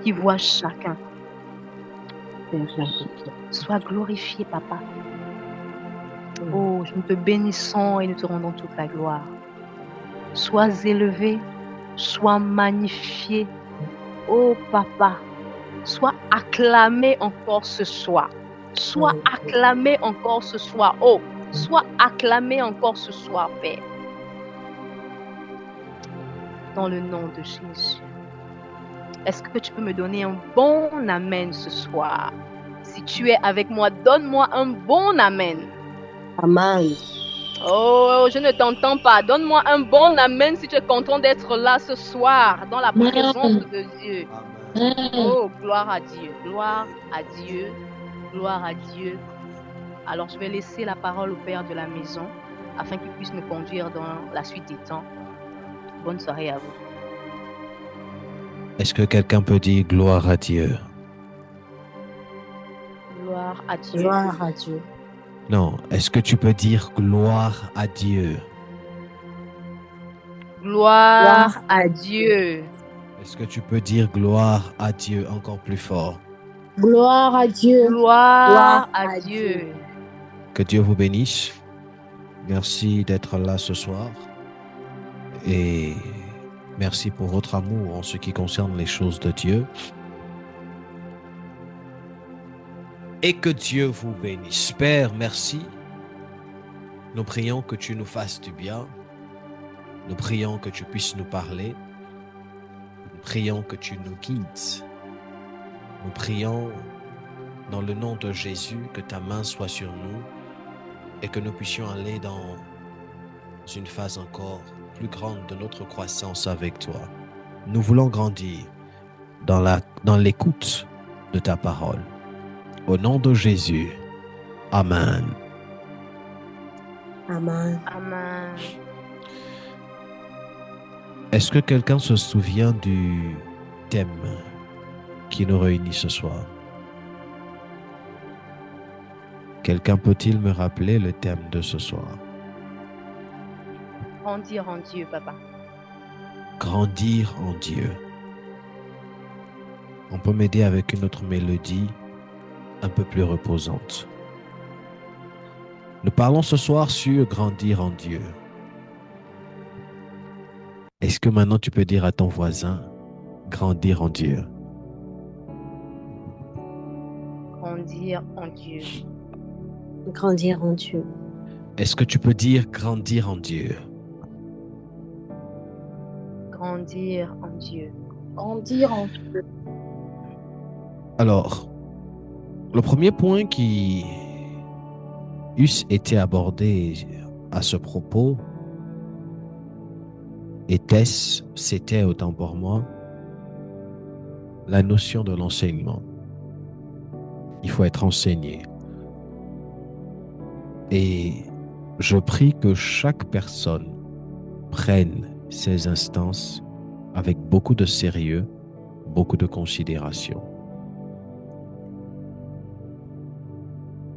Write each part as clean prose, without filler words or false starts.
qui vois chacun. Père, Sois glorifié, Papa. Oh, nous te bénissons et nous te rendons toute la gloire. Sois élevé, sois magnifié. Oh, Papa, sois acclamé encore ce soir. Sois acclamé encore ce soir. Oh, sois acclamé encore ce soir, Père. Dans le nom de Jésus. Est-ce que tu peux me donner un bon amen ce soir? Si tu es avec moi, donne-moi un bon amen. Amen. Oh, je ne t'entends pas. Donne-moi un bon amen si tu es content d'être là ce soir, dans la présence de Dieu. Oh, gloire à Dieu, gloire à Dieu, gloire à Dieu. Alors, je vais laisser la parole au Père de la maison afin qu'il puisse nous conduire dans la suite des temps. Bonne soirée à vous. Est-ce que quelqu'un peut dire gloire à Dieu? Gloire à Dieu. Gloire à Dieu. Non, est-ce que tu peux dire gloire à Dieu? Gloire à Dieu. Est-ce que tu peux dire gloire à Dieu encore plus fort? Gloire à Dieu. Gloire à Dieu. Que Dieu vous bénisse. Merci d'être là ce soir. Et merci pour votre amour en ce qui concerne les choses de Dieu. Et que Dieu vous bénisse. Père, merci. Nous prions que tu nous fasses du bien. Nous prions que tu puisses nous parler. Nous prions que tu nous guides. Nous prions dans le nom de Jésus que ta main soit sur nous et que nous puissions aller dans une phase encore plus grande de notre croissance avec toi. Nous voulons grandir dans l'écoute de ta parole. Au nom de Jésus. Amen. Amen. Amen. Est-ce que quelqu'un se souvient du thème qui nous réunit ce soir? Quelqu'un peut-il me rappeler le thème de ce soir? Grandir en Dieu, Papa. Grandir en Dieu. On peut m'aider avec une autre mélodie un peu plus reposante. Nous parlons ce soir sur grandir en Dieu. Est-ce que maintenant tu peux dire à ton voisin, grandir en Dieu? Grandir en Dieu. Grandir en Dieu. Est-ce que tu peux dire grandir en Dieu? Grandir en Dieu. Grandir en Dieu. Alors, le premier point qui eussent été abordé à ce propos c'était autant pour moi, la notion de l'enseignement. Il faut être enseigné. Et je prie que chaque personne prenne ces instances avec beaucoup de sérieux, beaucoup de considération.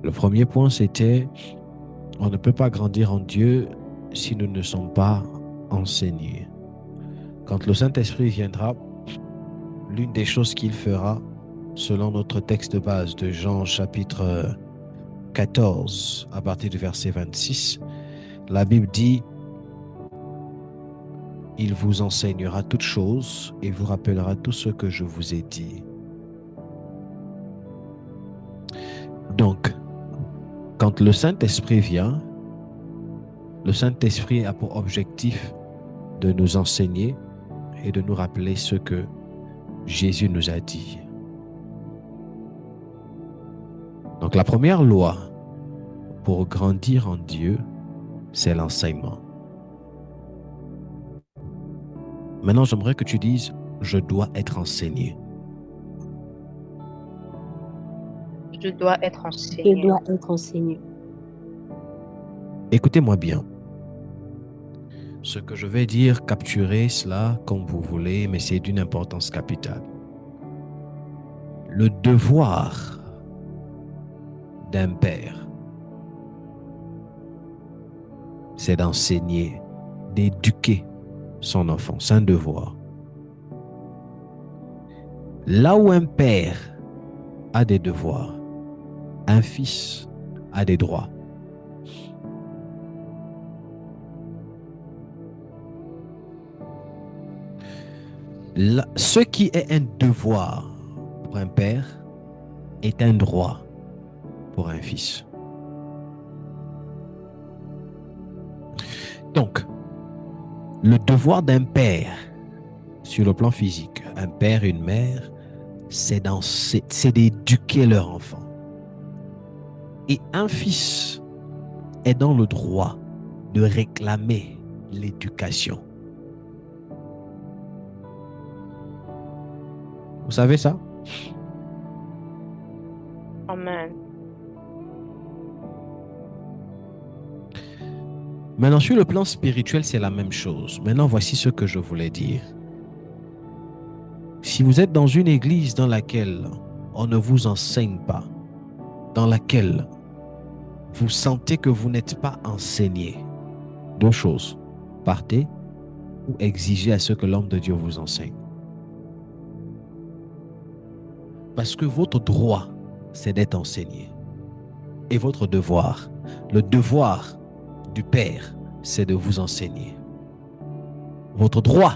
Le premier point, c'était, on ne peut pas grandir en Dieu si nous ne sommes pas enseignés. Quand le Saint-Esprit viendra, l'une des choses qu'il fera, selon notre texte de base de Jean chapitre 14, à partir du verset 26, la Bible dit, « Il vous enseignera toutes choses et vous rappellera tout ce que je vous ai dit. » Donc, quand le Saint-Esprit vient, le Saint-Esprit a pour objectif de nous enseigner et de nous rappeler ce que Jésus nous a dit. Donc la première loi pour grandir en Dieu, c'est l'enseignement. Maintenant, j'aimerais que tu dises, je dois être enseigné. Je dois être enseigné. Je dois être enseigné. Écoutez-moi bien. Ce que je vais dire, capturez cela comme vous voulez, mais c'est d'une importance capitale. Le devoir d'un père, c'est d'enseigner, d'éduquer son enfant. C'est un devoir. Là où un père a des devoirs, un fils a des droits. Là, ce qui est un devoir pour un père est un droit pour un fils. Donc, le devoir d'un père sur le plan physique, un père et une mère, c'est d'éduquer leur enfant. Et un fils est dans le droit de réclamer l'éducation. Vous savez ça? Amen. Maintenant, sur le plan spirituel, c'est la même chose. Maintenant, voici ce que je voulais dire. Si vous êtes dans une église dans laquelle on ne vous enseigne pas, dans laquelle vous sentez que vous n'êtes pas enseigné, deux choses, partez ou exigez à ce que l'homme de Dieu vous enseigne. Parce que votre droit, c'est d'être enseigné. Et votre devoir, le devoir du Père, c'est de vous enseigner. Votre droit,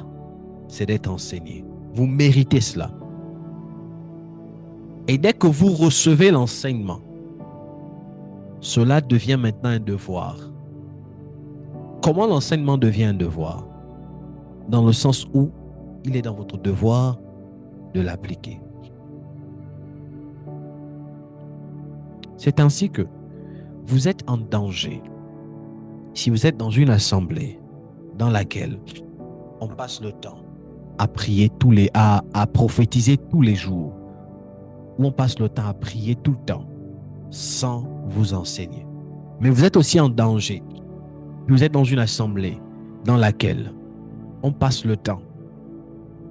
c'est d'être enseigné. Vous méritez cela. Et dès que vous recevez l'enseignement, cela devient maintenant un devoir. Comment l'enseignement devient un devoir? Dans le sens où il est dans votre devoir de l'appliquer. C'est ainsi que vous êtes en danger si vous êtes dans une assemblée dans laquelle on passe le temps à prier à prophétiser tous les jours, où on passe le temps à prier tout le temps sans vous enseigner. Mais vous êtes aussi en danger. Vous êtes dans une assemblée dans laquelle on passe le temps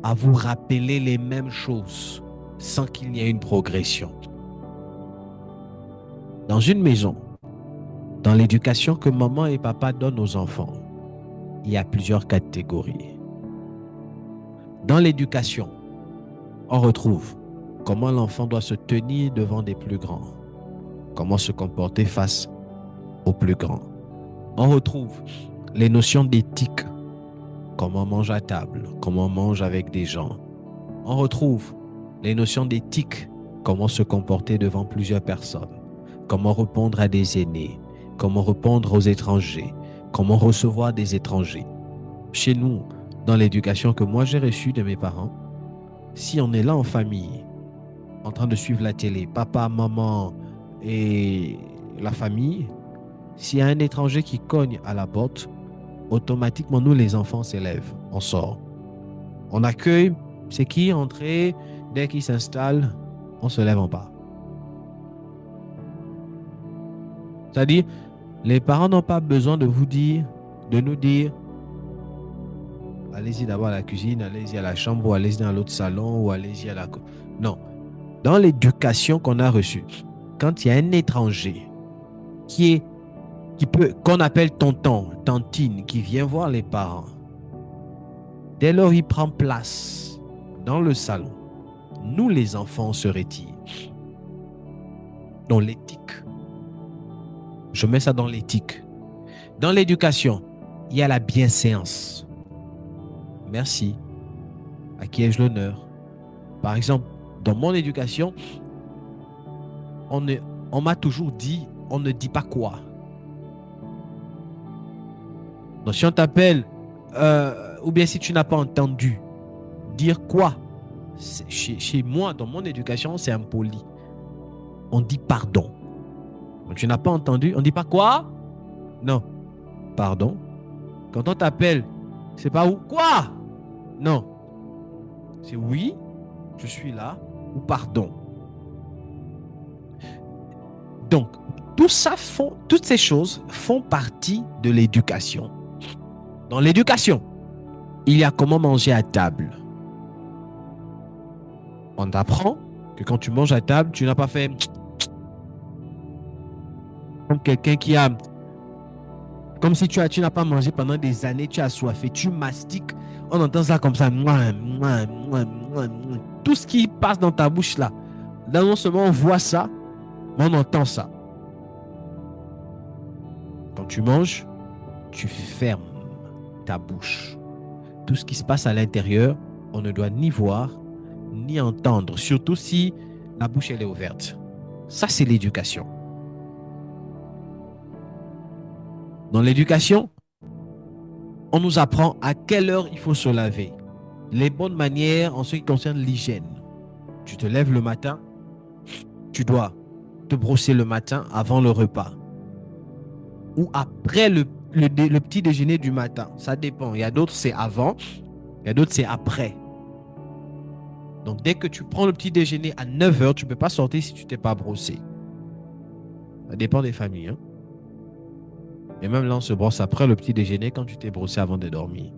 à vous rappeler les mêmes choses sans qu'il n'y ait une progression. Dans une maison, dans l'éducation que maman et papa donnent aux enfants, il y a plusieurs catégories. Dans l'éducation, on retrouve comment l'enfant doit se tenir devant des plus grands, comment se comporter face aux plus grands. On retrouve les notions d'éthique, comment manger à table, comment manger avec des gens. On retrouve les notions d'éthique, comment se comporter devant plusieurs personnes, comment répondre à des aînés, comment répondre aux étrangers, comment recevoir des étrangers. Chez nous, dans l'éducation que moi j'ai reçue de mes parents, si on est là en famille, en train de suivre la télé, papa, maman et la famille, s'il y a un étranger qui cogne à la porte, automatiquement, nous les enfants s'élèvent, on sort. On accueille, c'est qui entrer, dès qu'il s'installe, on se lève en bas. C'est-à-dire, les parents n'ont pas besoin de vous dire, de nous dire, allez-y d'abord à la cuisine, allez-y à la chambre, ou allez-y dans l'autre salon, ou allez-y à la... Non. Dans l'éducation qu'on a reçue, quand il y a un étranger qu'on appelle tonton, tantine, qui vient voir les parents, dès lors il prend place dans le salon, nous les enfants se retirent. Dans l'éthique. Je mets ça dans l'éthique. Dans l'éducation, il y a la bienséance. Merci. À qui ai-je l'honneur? Par exemple, dans mon éducation, on m'a toujours dit, on ne dit pas quoi. Donc si on t'appelle, ou bien si tu n'as pas entendu, dire quoi? Chez moi, dans mon éducation, c'est impoli. On dit pardon. Quand tu n'as pas entendu, on ne dit pas quoi? Non. Pardon. Quand on t'appelle, c'est pas où? Quoi? Non. C'est oui, je suis là, ou pardon. Donc, toutes ces choses font partie de l'éducation. Dans l'éducation, il y a comment manger à table. On t'apprend que quand tu manges à table, tu n'as pas fait comme quelqu'un qui a Comme si tu n'as pas mangé pendant des années, tu as soifé, tu mastiques, on entend ça comme ça. Mouah, mouah, mouah, mouah, mouah. Tout ce qui passe dans ta bouche là, non seulement on voit ça, mais on entend ça. Quand tu manges, tu fermes ta bouche. Tout ce qui se passe à l'intérieur, on ne doit ni voir, ni entendre, surtout si la bouche elle est ouverte. Ça, c'est l'éducation. Dans l'éducation, on nous apprend à quelle heure il faut se laver. Les bonnes manières en ce qui concerne l'hygiène. Tu te lèves le matin, tu dois te brosser le matin avant le repas. Ou après le petit déjeuner du matin. Ça dépend. Il y a d'autres, c'est avant. Il y a d'autres, c'est après. Donc, dès que tu prends le petit déjeuner à 9 h, tu ne peux pas sortir si tu ne t'es pas brossé. Ça dépend des familles. Hein? Et même là, on se brosse après le petit déjeuner quand tu t'es brossé avant de dormir.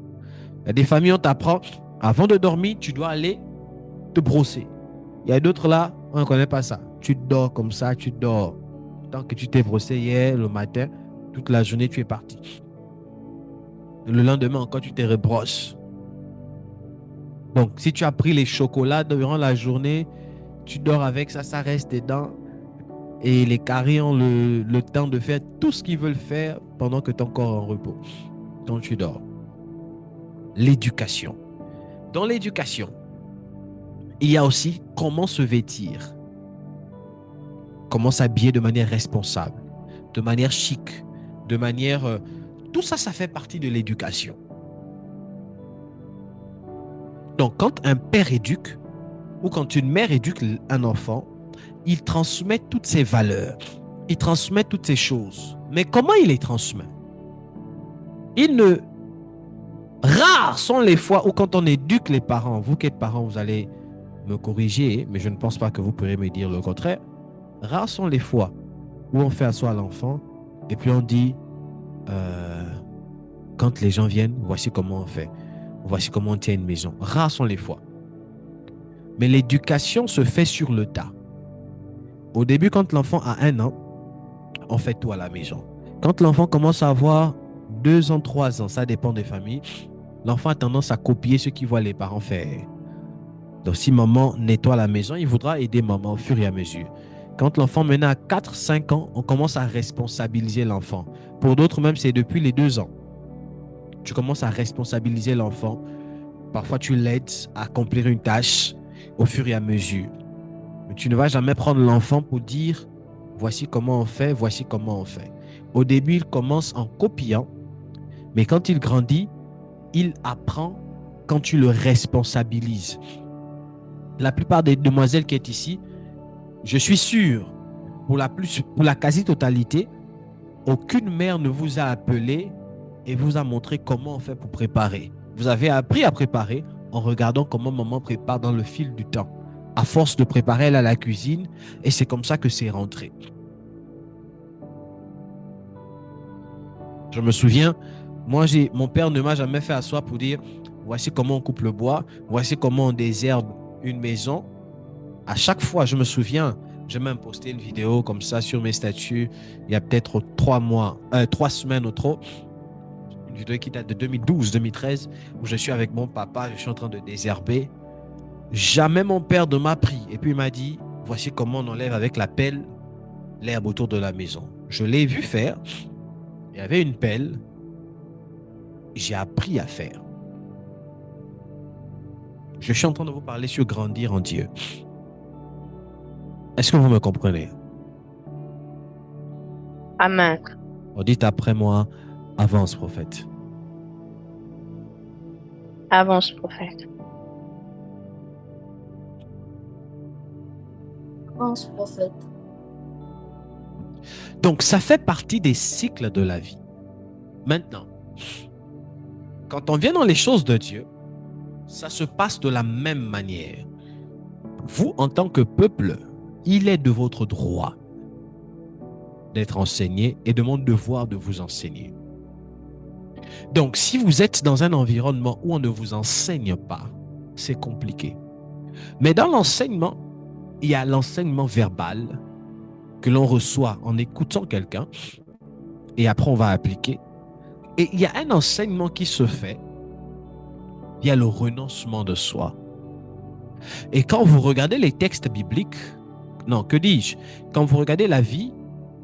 Il y a des familles, on t'apprend, avant de dormir, tu dois aller te brosser. Il y a d'autres là, on ne connaît pas ça. Tu dors comme ça, tu dors. Tant que tu t'es brossé hier, le matin, toute la journée, tu es parti. Le lendemain encore, tu te rebrosses. Donc, si tu as pris les chocolats durant la journée, tu dors avec ça, ça reste dedans. Et les caries ont le temps de faire tout ce qu'ils veulent faire pendant que ton corps est en repos, quand tu dors. L'éducation. Dans l'éducation, il y a aussi comment se vêtir, comment s'habiller de manière responsable, de manière chic, de manière... tout ça, ça fait partie de l'éducation. Donc, quand un père éduque ou quand une mère éduque un enfant, il transmet toutes ses valeurs, il transmet toutes ces choses. Mais comment il les transmet? Rares sont les fois où quand on éduque les parents, vous qui êtes parents, vous allez me corriger, mais je ne pense pas que vous pourrez me dire le contraire. Rares sont les fois où on fait asseoir l'enfant et puis on dit quand les gens viennent, voici comment on fait. Voici comment on tient une maison. Rares sont les fois. Mais l'éducation se fait sur le tas. Au début, quand l'enfant a 1 an, on fait tout à la maison. Quand l'enfant commence à avoir 2 ans, 3 ans, ça dépend des familles, l'enfant a tendance à copier ce qu'il voit les parents faire. Donc, si maman nettoie la maison, il voudra aider maman au fur et à mesure. Quand l'enfant maintenant a 4, 5 ans, on commence à responsabiliser l'enfant. Pour d'autres même, c'est depuis les 2 ans. Tu commences à responsabiliser l'enfant. Parfois, tu l'aides à accomplir une tâche au fur et à mesure. Mais tu ne vas jamais prendre l'enfant pour dire « voici comment on fait, voici comment on fait ». Au début, il commence en copiant, mais quand il grandit, il apprend quand tu le responsabilises. La plupart des demoiselles qui sont ici, je suis sûr, pour la quasi-totalité, aucune mère ne vous a appelé et vous a montré comment on fait pour préparer. Vous avez appris à préparer en regardant comment maman prépare dans le fil du temps. À force de préparer, elle à la cuisine et c'est comme ça que c'est rentré. Je me souviens, mon père ne m'a jamais fait asseoir pour dire voici comment on coupe le bois, voici comment on désherbe une maison. À chaque fois, je me souviens, j'ai même posté une vidéo comme ça sur mes statuts il y a peut-être 3 semaines ou trop. Une vidéo qui date de 2012-2013 où je suis avec mon papa, je suis en train de désherber. Jamais mon père ne m'a pris et puis il m'a dit voici comment on enlève avec la pelle l'herbe autour de la maison. Je l'ai vu faire. Il y avait une pelle. J'ai appris à faire. Je suis en train de vous parler sur grandir en Dieu. Est-ce que vous me comprenez? Amen. Dites après moi, avance prophète. Avance prophète. Avance prophète. Donc, ça fait partie des cycles de la vie. Maintenant, quand on vient dans les choses de Dieu, ça se passe de la même manière. Vous, en tant que peuple, il est de votre droit d'être enseigné et de mon devoir de vous enseigner. Donc, si vous êtes dans un environnement où on ne vous enseigne pas, c'est compliqué. Mais dans l'enseignement, il y a l'enseignement verbal que l'on reçoit en écoutant quelqu'un et après on va appliquer. Et il y a un enseignement qui se fait. Il y a le renoncement de soi. Et quand vous regardez les textes bibliques, non, que dis-je? Quand vous regardez la vie,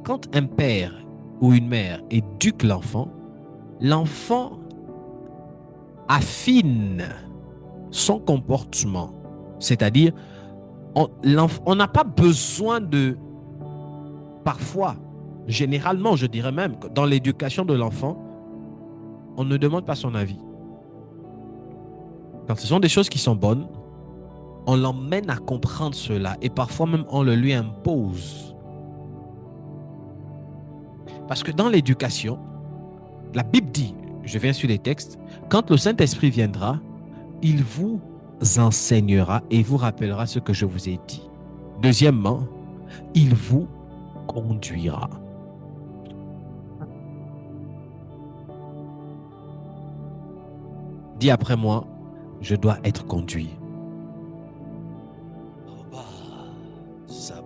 quand un père ou une mère éduque l'enfant, l'enfant affine son comportement. C'est-à-dire, on n'a pas besoin de, parfois, généralement, je dirais même, dans l'éducation de l'enfant, on ne demande pas son avis. Quand ce sont des choses qui sont bonnes, on l'emmène à comprendre cela et parfois même on le lui impose. Parce que dans l'éducation, la Bible dit, je viens sur les textes, quand le Saint-Esprit viendra, il vous enseignera et vous rappellera ce que je vous ai dit. Deuxièmement, il vous conduira. Dis après moi, je dois être conduit.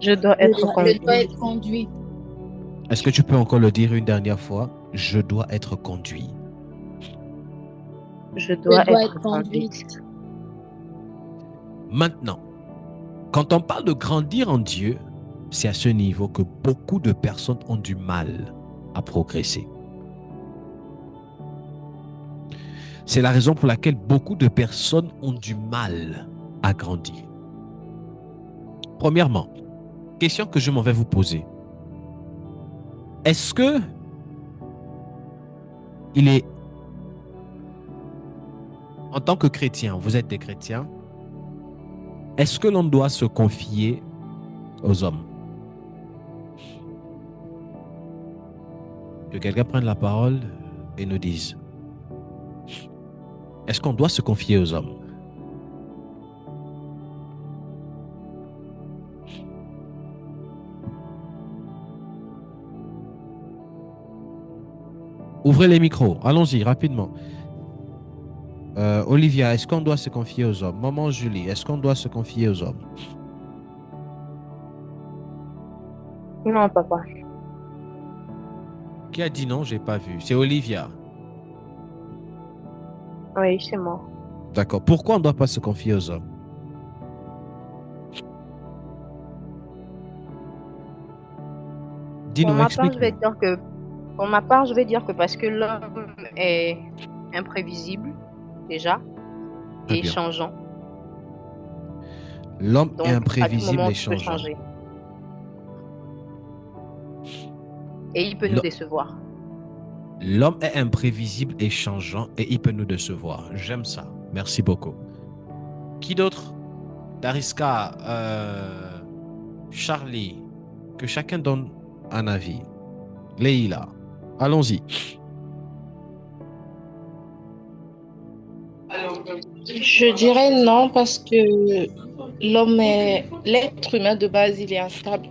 Je dois être conduit. Est-ce que tu peux encore le dire une dernière fois? Je dois être conduit. Je dois être conduite. Maintenant, quand on parle de grandir en Dieu, c'est à ce niveau que beaucoup de personnes ont du mal à progresser. C'est la raison pour laquelle beaucoup de personnes ont du mal à grandir. Premièrement, question que je m'en vais vous poser. Est-ce que il est, en tant que chrétien, vous êtes des chrétiens, est-ce que l'on doit se confier aux hommes? Que quelqu'un prenne la parole et nous dise. Est-ce qu'on doit se confier aux hommes? Ouvrez les micros. Allons-y, rapidement. Olivia, est-ce qu'on doit se confier aux hommes? Maman Julie, est-ce qu'on doit se confier aux hommes? Non, papa. Qui a dit non? J'ai pas vu. C'est Olivia. Oui, c'est moi. D'accord. Pourquoi on ne doit pas se confier aux hommes? Dis-nous, explique-nous. Pour ma part, je vais dire que parce que l'homme est imprévisible, déjà, et changeant. L'homme est Donc, imprévisible à tout moment, et tout peut changeant. changer. Et il peut nous décevoir. L'homme est imprévisible et changeant et il peut nous décevoir. J'aime ça. Merci beaucoup. Qui d'autre? Dariska, Charlie, que chacun donne un avis. Leïla, allons-y. Je dirais non parce que l'être humain de base, il est instable.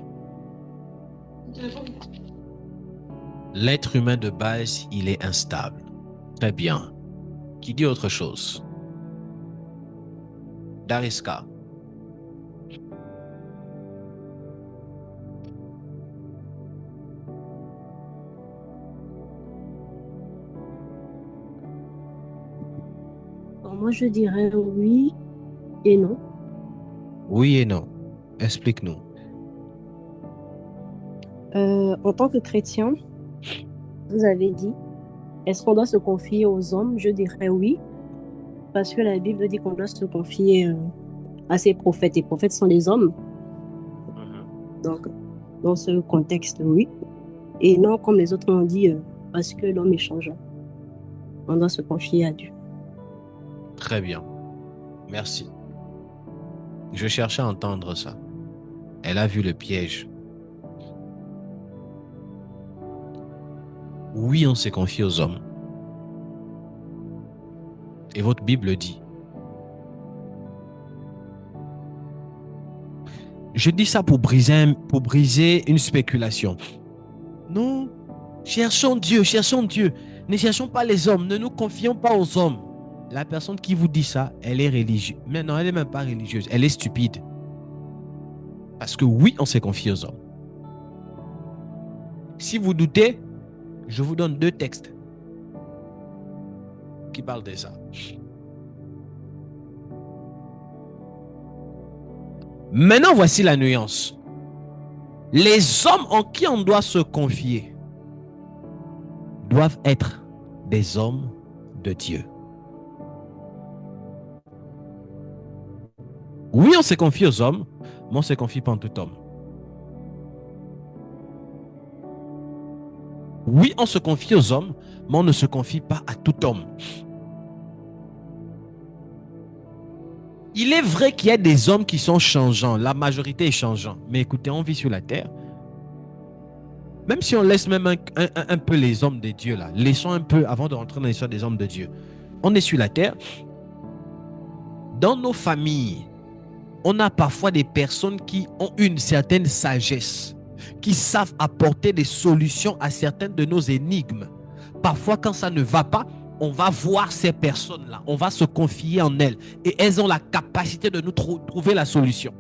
L'être humain de base, il est instable. Très bien. Qui dit autre chose? Dariska. Moi, je dirais oui et non. Oui et non. Explique-nous. En tant que chrétien, vous avez dit, est-ce qu'on doit se confier aux hommes? Je dirais oui, parce que la Bible dit qu'on doit se confier à ses prophètes. Les prophètes sont des hommes. Donc, dans ce contexte, oui. Et non, comme les autres ont dit, parce que l'homme est changeant. On doit se confier à Dieu. Très bien. Merci. Je cherchais à entendre ça. Elle a vu le piège. Oui, on s'est confié aux hommes. Et votre Bible dit. Je dis ça pour briser une spéculation. Non, cherchons Dieu, cherchons Dieu. Ne cherchons pas les hommes, ne nous confions pas aux hommes. La personne qui vous dit ça, elle est religieuse. Mais non, elle n'est même pas religieuse, elle est stupide. Parce que oui, on s'est confié aux hommes. Si vous doutez, je vous donne 2 textes. qui parle de ça. Maintenant, voici la nuance. Les hommes en qui on doit se confier doivent être des hommes de Dieu. Oui, on se confie aux hommes, mais on ne se confie pas en tout homme. Oui, on se confie aux hommes, mais on ne se confie pas à tout homme. Il est vrai qu'il y a des hommes qui sont changeants, la majorité est changeante. Mais écoutez, on vit sur la terre. Même si on laisse même un peu les hommes de Dieu là, laissons un peu avant de rentrer dans l'histoire des hommes de Dieu. On est sur la terre. Dans nos familles, on a parfois des personnes qui ont une certaine sagesse, qui savent apporter des solutions à certaines de nos énigmes. Parfois, quand ça ne va pas, on va voir ces personnes-là, on va se confier en elles et elles ont la capacité de nous trouver la solution.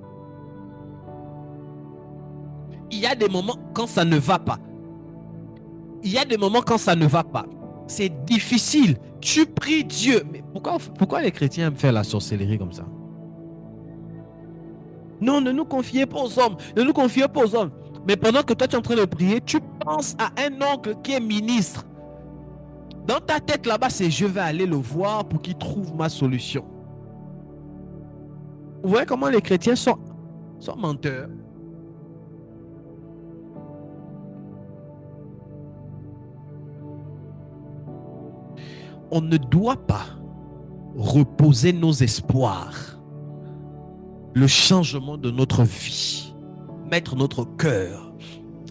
Il y a des moments quand ça ne va pas. Il y a des moments quand ça ne va pas. C'est difficile. Tu pries Dieu. Mais pourquoi les chrétiens aiment faire la sorcellerie comme ça? Non, ne nous confiez pas aux hommes. Ne nous confiez pas aux hommes. Mais pendant que toi tu es en train de prier, tu penses à un oncle qui est ministre. Dans ta tête là-bas, c'est je vais aller le voir pour qu'il trouve ma solution. Vous voyez comment les chrétiens sont menteurs. On ne doit pas reposer nos espoirs, le changement de notre vie, mettre notre cœur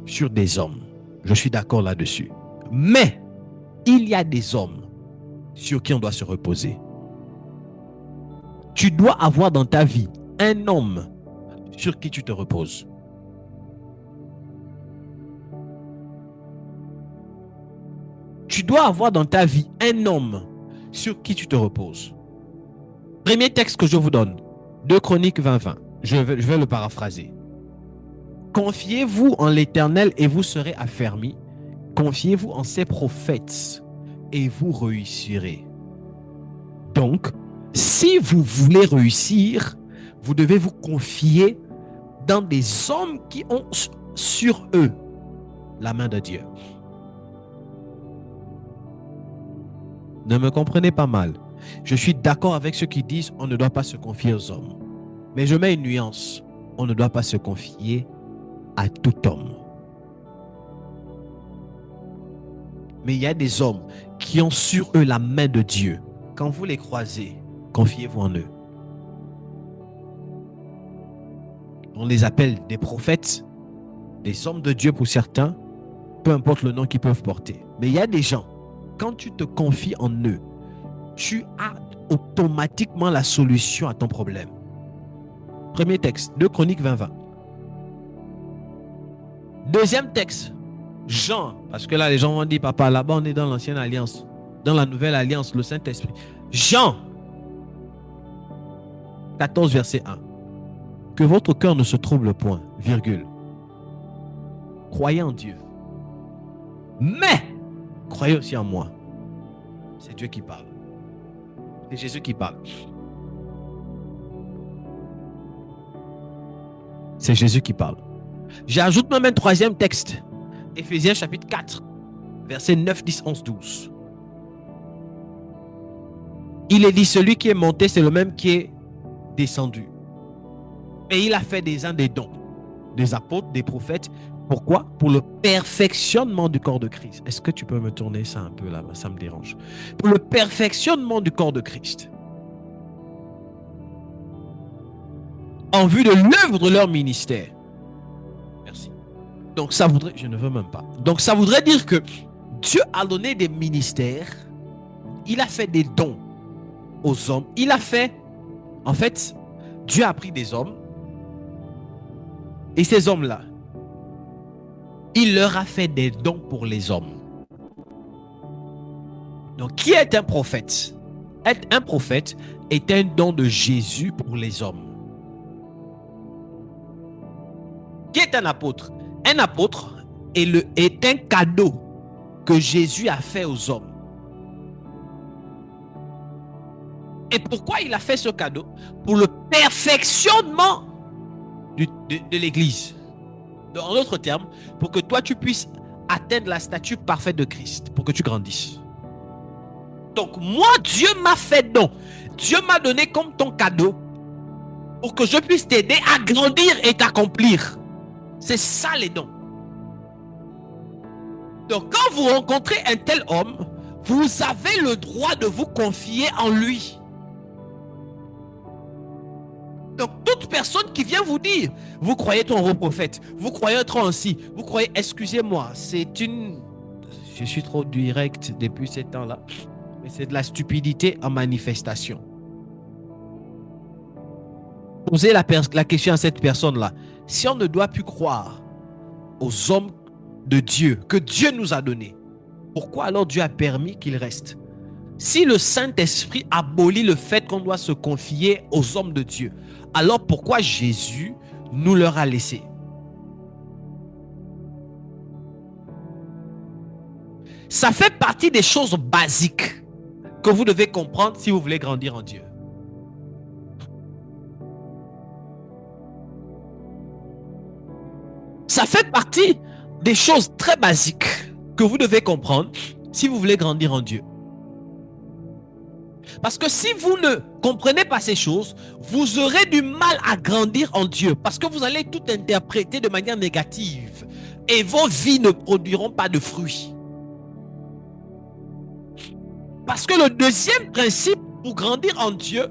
sur des hommes. Je suis d'accord là-dessus. Mais il y a des hommes sur qui on doit se reposer. Tu dois avoir dans ta vie un homme sur qui tu te reposes. Tu dois avoir dans ta vie un homme sur qui tu te reposes. Premier texte que je vous donne, 2 Chroniques 20-20. Je vais le paraphraser. Confiez-vous en l'Éternel et vous serez affermis. Confiez-vous en ses prophètes et vous réussirez. Donc, si vous voulez réussir, vous devez vous confier dans des hommes qui ont sur eux la main de Dieu. Ne me comprenez pas mal. Je suis d'accord avec ceux qui disent on ne doit pas se confier aux hommes. Mais je mets une nuance. On ne doit pas se confier à tout homme. Mais il y a des hommes qui ont sur eux la main de Dieu. Quand vous les croisez, confiez-vous en eux. On les appelle des prophètes, des hommes de Dieu pour certains, peu importe le nom qu'ils peuvent porter. Mais il y a des gens, quand tu te confies en eux, tu as automatiquement la solution à ton problème. Premier texte, 2 Chroniques 20-20. Deuxième texte, Jean, parce que là les gens vont dire, papa, là-bas on est dans l'ancienne alliance, dans la nouvelle alliance, le Saint-Esprit. Jean 14, verset 1. Que votre cœur ne se trouble point, virgule. Croyez en Dieu. Mais, croyez aussi en moi. C'est Dieu qui parle. C'est Jésus qui parle. C'est Jésus qui parle. J'ajoute même un troisième texte. Éphésiens chapitre 4, versets 9, 10, 11, 12. Il est dit, celui qui est monté, c'est le même qui est descendu. Et il a fait des uns des dons, des apôtres, des prophètes. Pourquoi? Pour le perfectionnement du corps de Christ. Est-ce que tu peux me tourner ça un peu là-bas? Ça me dérange. Pour le perfectionnement du corps de Christ. En vue de l'œuvre de leur ministère. Merci. Donc ça voudrait... Je ne veux même pas. Donc ça voudrait dire que Dieu a donné des ministères. Il a fait des dons aux hommes. Il a fait... En fait, Dieu a pris des hommes. Et ces hommes-là, il leur a fait des dons pour les hommes. Donc, qui est un prophète? Être un prophète est un don de Jésus pour les hommes. Qui est un apôtre? Un apôtre est un cadeau que Jésus a fait aux hommes. Et pourquoi il a fait ce cadeau? Pour le perfectionnement de l'Église. En d'autres termes, pour que toi, tu puisses atteindre la stature parfaite de Christ, pour que tu grandisses. Donc, moi, Dieu m'a fait don. Dieu m'a donné comme ton cadeau pour que je puisse t'aider à grandir et t'accomplir. C'est ça les dons. Donc, quand vous rencontrez un tel homme, vous avez le droit de vous confier en lui. Donc, toute personne qui vient vous dire, vous croyez être un gros prophète, vous croyez être ainsi, vous croyez, excusez-moi, c'est une... Je suis trop direct depuis ces temps-là, mais c'est de la stupidité en manifestation. Posez la question à cette personne-là. Si on ne doit plus croire aux hommes de Dieu, que Dieu nous a donnés, pourquoi alors Dieu a permis qu'ils restent? Si le Saint-Esprit abolit le fait qu'on doit se confier aux hommes de Dieu, alors pourquoi Jésus nous leur a laissés? Ça fait partie des choses basiques que vous devez comprendre si vous voulez grandir en Dieu. Ça fait partie des choses très basiques que vous devez comprendre si vous voulez grandir en Dieu. Parce que si vous ne comprenez pas ces choses, vous aurez du mal à grandir en Dieu. Parce que vous allez tout interpréter de manière négative. Et vos vies ne produiront pas de fruits. Parce que le deuxième principe pour grandir en Dieu,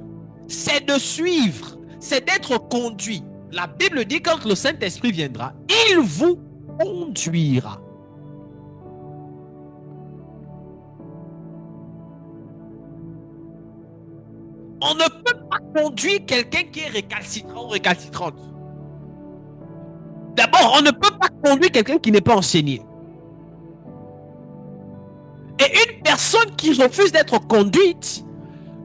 c'est de suivre, c'est d'être conduit. La Bible dit quand le Saint-Esprit viendra, il vous conduira. On ne peut pas conduire quelqu'un qui est récalcitrant ou récalcitrante. D'abord, on ne peut pas conduire quelqu'un qui n'est pas enseigné. Et une personne qui refuse d'être conduite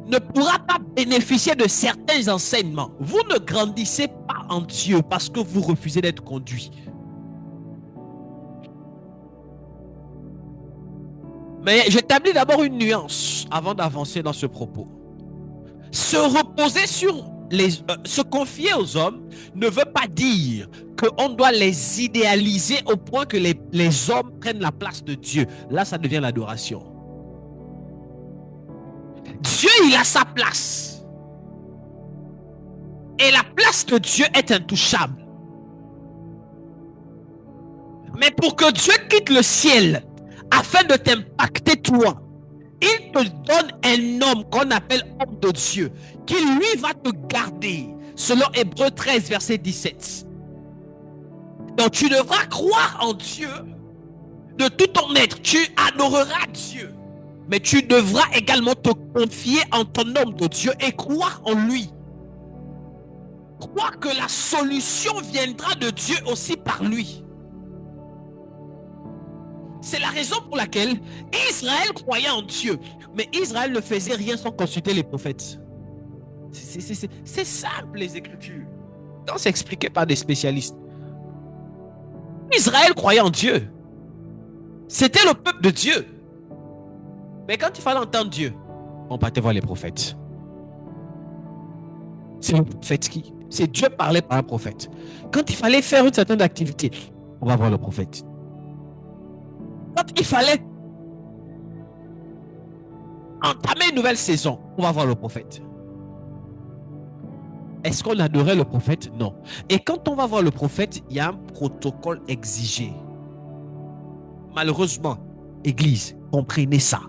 ne pourra pas bénéficier de certains enseignements. Vous ne grandissez pas en Dieu parce que vous refusez d'être conduit. Mais j'établis d'abord une nuance avant d'avancer dans ce propos. Se reposer sur se confier aux hommes ne veut pas dire qu'on doit les idéaliser au point que les hommes prennent la place de Dieu. Là, ça devient l'adoration. Dieu, il a sa place. Et la place de Dieu est intouchable. Mais pour que Dieu quitte le ciel afin de t'impacter toi, il te donne un homme qu'on appelle homme de Dieu, qui lui va te garder, selon Hébreux 13, verset 17. Donc tu devras croire en Dieu de tout ton être. Tu adoreras Dieu. Mais tu devras également te confier en ton homme de Dieu et croire en lui. Croire que la solution viendra de Dieu aussi par lui. C'est la raison pour laquelle Israël croyait en Dieu. Mais Israël ne faisait rien sans consulter les prophètes. C'est simple, les Écritures. Donc c'est expliqué par des spécialistes. Israël croyait en Dieu. C'était le peuple de Dieu. Mais quand il fallait entendre Dieu, on partait voir les prophètes. C'est le prophète qui... C'est Dieu parlait par un prophète. Quand il fallait faire une certaine activité, on va voir le prophète. Quand il fallait entamer une nouvelle saison, on va voir le prophète. Est-ce qu'on adorait le prophète? Non. Et quand on va voir le prophète, il y a un protocole exigé. Malheureusement, Église, comprenez ça.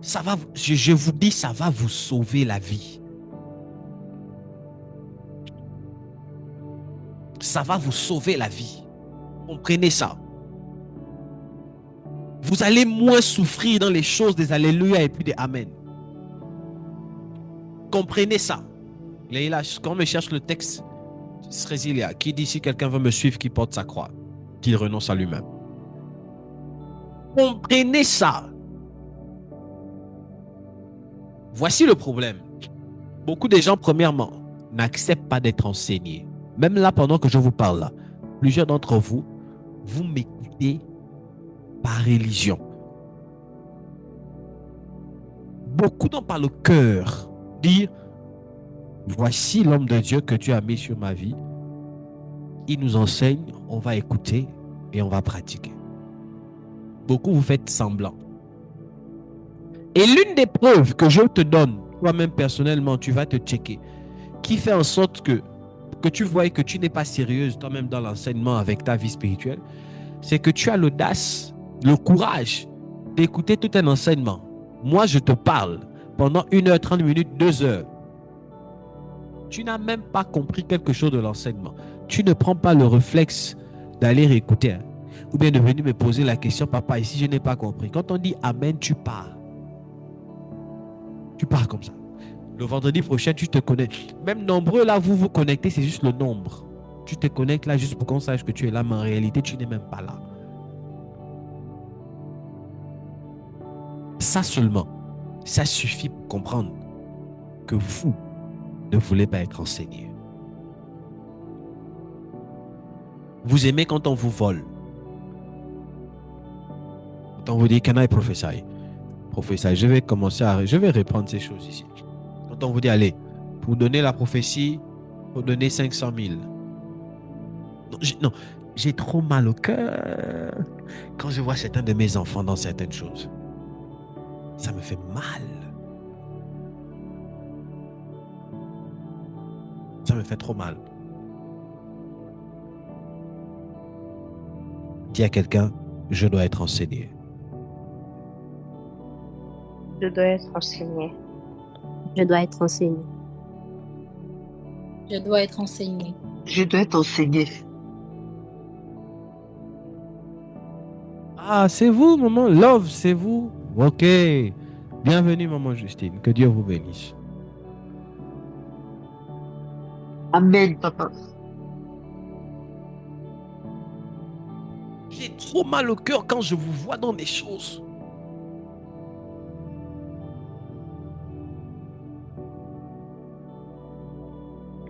Ça va, je vous dis, ça va vous sauver la vie. Ça va vous sauver la vie. Comprenez ça. Vous allez moins souffrir dans les choses des alléluia et puis des amen. Comprenez ça. Là, quand on me cherche le texte, Srésilia, qui dit si quelqu'un veut me suivre, qui porte sa croix, qu'il renonce à lui-même. Comprenez ça. Voici le problème. Beaucoup de gens, premièrement, n'acceptent pas d'être enseignés. Même là, pendant que je vous parle là, plusieurs d'entre vous, vous m'écoutez par religion. Beaucoup n'ont pas le cœur dire, voici l'homme de Dieu que tu as mis sur ma vie. Il nous enseigne, on va écouter et on va pratiquer. Beaucoup vous faites semblant. Et l'une des preuves que je te donne, toi-même personnellement, tu vas te checker, qui fait en sorte que tu vois que tu n'es pas sérieuse toi-même dans l'enseignement avec ta vie spirituelle, c'est que tu as l'audace, le courage d'écouter tout un enseignement. Moi, je te parle pendant 1h, 30 minutes, 2 heures. Tu n'as même pas compris quelque chose de l'enseignement. Tu ne prends pas le réflexe d'aller écouter, hein, ou bien de venir me poser la question, papa, ici je n'ai pas compris. Quand on dit amen, tu pars. Tu pars comme ça. Le vendredi prochain, tu te connectes. Même nombreux là, vous vous connectez, c'est juste le nombre. Tu te connectes là juste pour qu'on sache que tu es là, mais en réalité, tu n'es même pas là. Ça seulement, ça suffit pour comprendre que vous ne voulez pas être enseigné. Vous aimez quand on vous vole. Quand on vous dit, can I prophesy? Prophesy, je vais reprendre ces choses ici. Quand on vous dit, allez, pour donner la prophétie, il faut donner 500 000. Non, j'ai trop mal au cœur quand je vois certains de mes enfants dans certaines choses. Ça me fait mal. Ça me fait trop mal. Dis à quelqu'un, je dois être enseigné. Je dois être enseigné. Je dois être enseigné. Je dois être enseigné. Je dois être enseigné. Ah, c'est vous, maman. Love, c'est vous. Ok. Bienvenue, maman Justine. Que Dieu vous bénisse. Amen, papa. J'ai trop mal au cœur quand je vous vois dans des choses.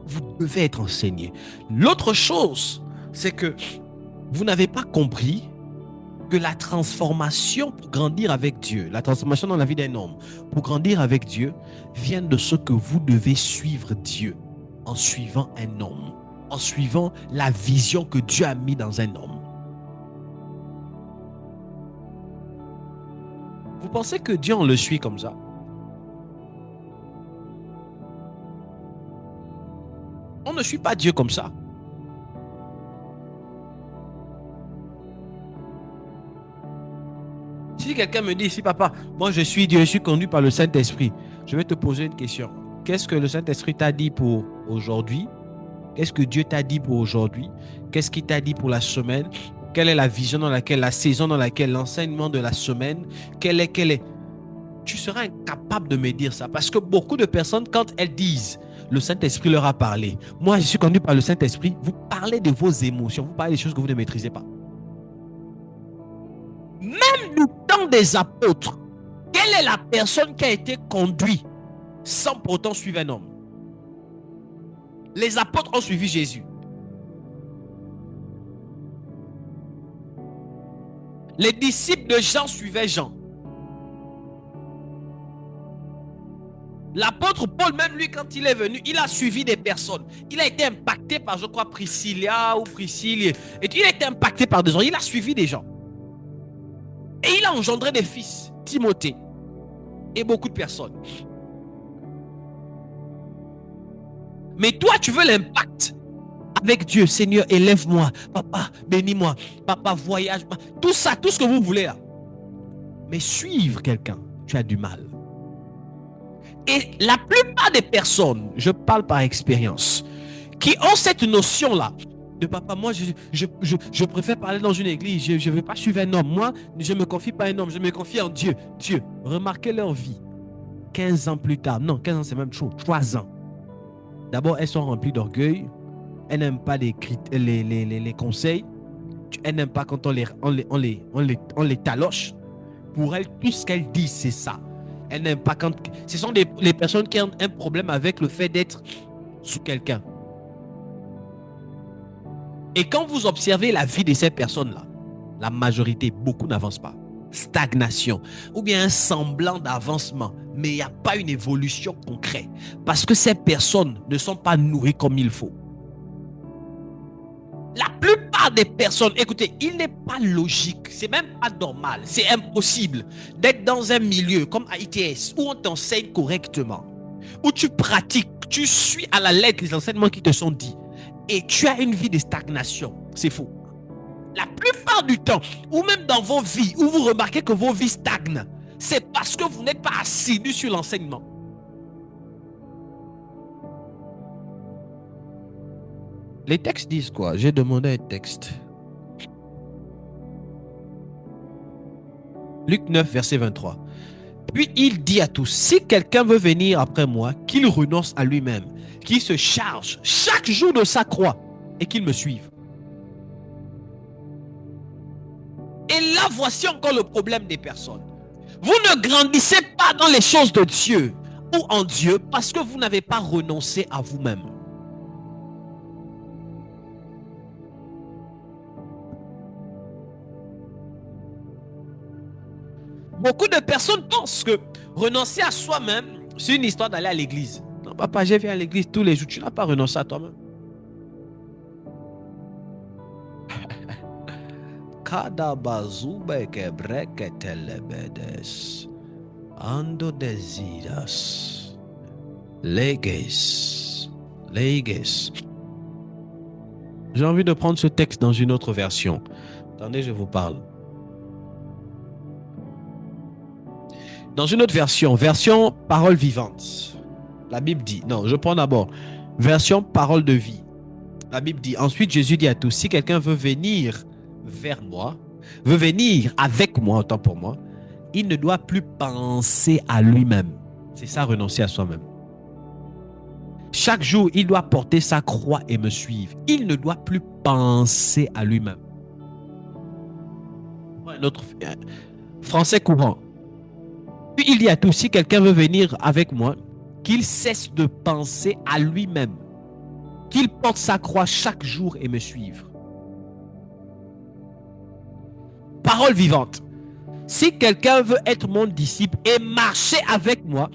Vous devez être enseigné. L'autre chose, c'est que vous n'avez pas compris que la transformation pour grandir avec Dieu, la transformation dans la vie d'un homme, pour grandir avec Dieu, vient de ce que vous devez suivre Dieu en suivant un homme, en suivant la vision que Dieu a mis dans un homme. Vous pensez que Dieu, on le suit comme ça? On ne suit pas Dieu comme ça. Si quelqu'un me dit ici, papa, moi je suis Dieu, je suis conduit par le Saint-Esprit, je vais te poser une question. Qu'est-ce que le Saint-Esprit t'a dit pour aujourd'hui? Qu'est-ce que Dieu t'a dit pour aujourd'hui? Qu'est-ce qu'il t'a dit pour la semaine? Quelle est la vision dans laquelle, la saison dans laquelle, l'enseignement de la semaine? Quelle est? Tu seras incapable de me dire ça parce que beaucoup de personnes, quand elles disent le Saint-Esprit leur a parlé, moi je suis conduit par le Saint-Esprit, vous parlez de vos émotions, vous parlez des choses que vous ne maîtrisez pas. Même du temps des apôtres, quelle est la personne qui a été conduite sans pourtant suivre un homme? Les apôtres ont suivi Jésus. Les disciples de Jean suivaient Jean. L'apôtre Paul, même lui, quand il est venu, il a suivi des personnes. Il a été impacté par, je crois, Priscilla ou Priscille. Et il a été impacté par des gens. Il a suivi des gens. Et il a engendré des fils, Timothée, et beaucoup de personnes. Mais toi, tu veux l'impact avec Dieu. Seigneur, élève-moi. Papa, bénis-moi. Papa, voyage. Tout ça, tout ce que vous voulez là. Mais suivre quelqu'un, tu as du mal. Et la plupart des personnes, je parle par expérience, qui ont cette notion-là de papa, moi je préfère parler dans une église, je ne veux pas suivre un homme. Moi, je ne me confie pas à un homme, je me confie en Dieu. Dieu, remarquez leur vie. 15 ans plus tard, non, 15 ans c'est même chaud, 3 ans. D'abord, elles sont remplies d'orgueil, elles n'aiment pas les conseils, elles n'aiment pas quand on les taloche. Pour elles, tout ce qu'elles disent, c'est ça. Elles n'aiment pas quand... Ce sont les personnes qui ont un problème avec le fait d'être sous quelqu'un. Et quand vous observez la vie de ces personnes-là, la majorité, beaucoup n'avancent pas. Stagnation. Ou bien un semblant d'avancement. mais il n'y a pas une évolution concrète. Parce que ces personnes ne sont pas nourries comme il faut. La plupart des personnes, écoutez, il n'est pas logique, c'est même pas normal, c'est impossible d'être dans un milieu comme à ITS où on t'enseigne correctement, où tu pratiques, tu suis à la lettre les enseignements qui te sont dits et tu as une vie de stagnation. C'est faux. La plupart du temps, ou même dans vos vies, où vous remarquez que vos vies stagnent, c'est parce que vous n'êtes pas assidus sur l'enseignement. Les textes disent quoi? J'ai demandé un texte. Luc 9, verset 23. Puis il dit à tous, si quelqu'un veut venir après moi, qu'il renonce à lui-même, qu'il se charge chaque jour de sa croix et qu'il me suive. Et là, voici encore le problème des personnes. Vous ne grandissez pas dans les choses de Dieu ou en Dieu parce que vous n'avez pas renoncé à vous-même. Beaucoup de personnes pensent que renoncer à soi-même, c'est une histoire d'aller à l'église. Non, papa, je viens à l'église tous les jours. Tu n'as pas renoncé à toi-même. Ando desiras leges. J'ai envie de prendre ce texte dans une autre version. Attendez, je vous parle. Dans une autre version, version parole vivante. La Bible dit, non, je prends d'abord version parole de vie. La Bible dit, ensuite Jésus dit à tous, si quelqu'un veut venir vers moi, veut venir avec moi, autant pour moi, il ne doit plus penser à lui-même. C'est ça, renoncer à soi-même. Chaque jour, il doit porter sa croix et me suivre. Il ne doit plus penser à lui-même. Notre français courant. Puis il dit à tous, si quelqu'un veut venir avec moi, qu'il cesse de penser à lui-même, qu'il porte sa croix chaque jour et me suive. Parole vivante. Si quelqu'un veut être mon disciple et marcher avec moi,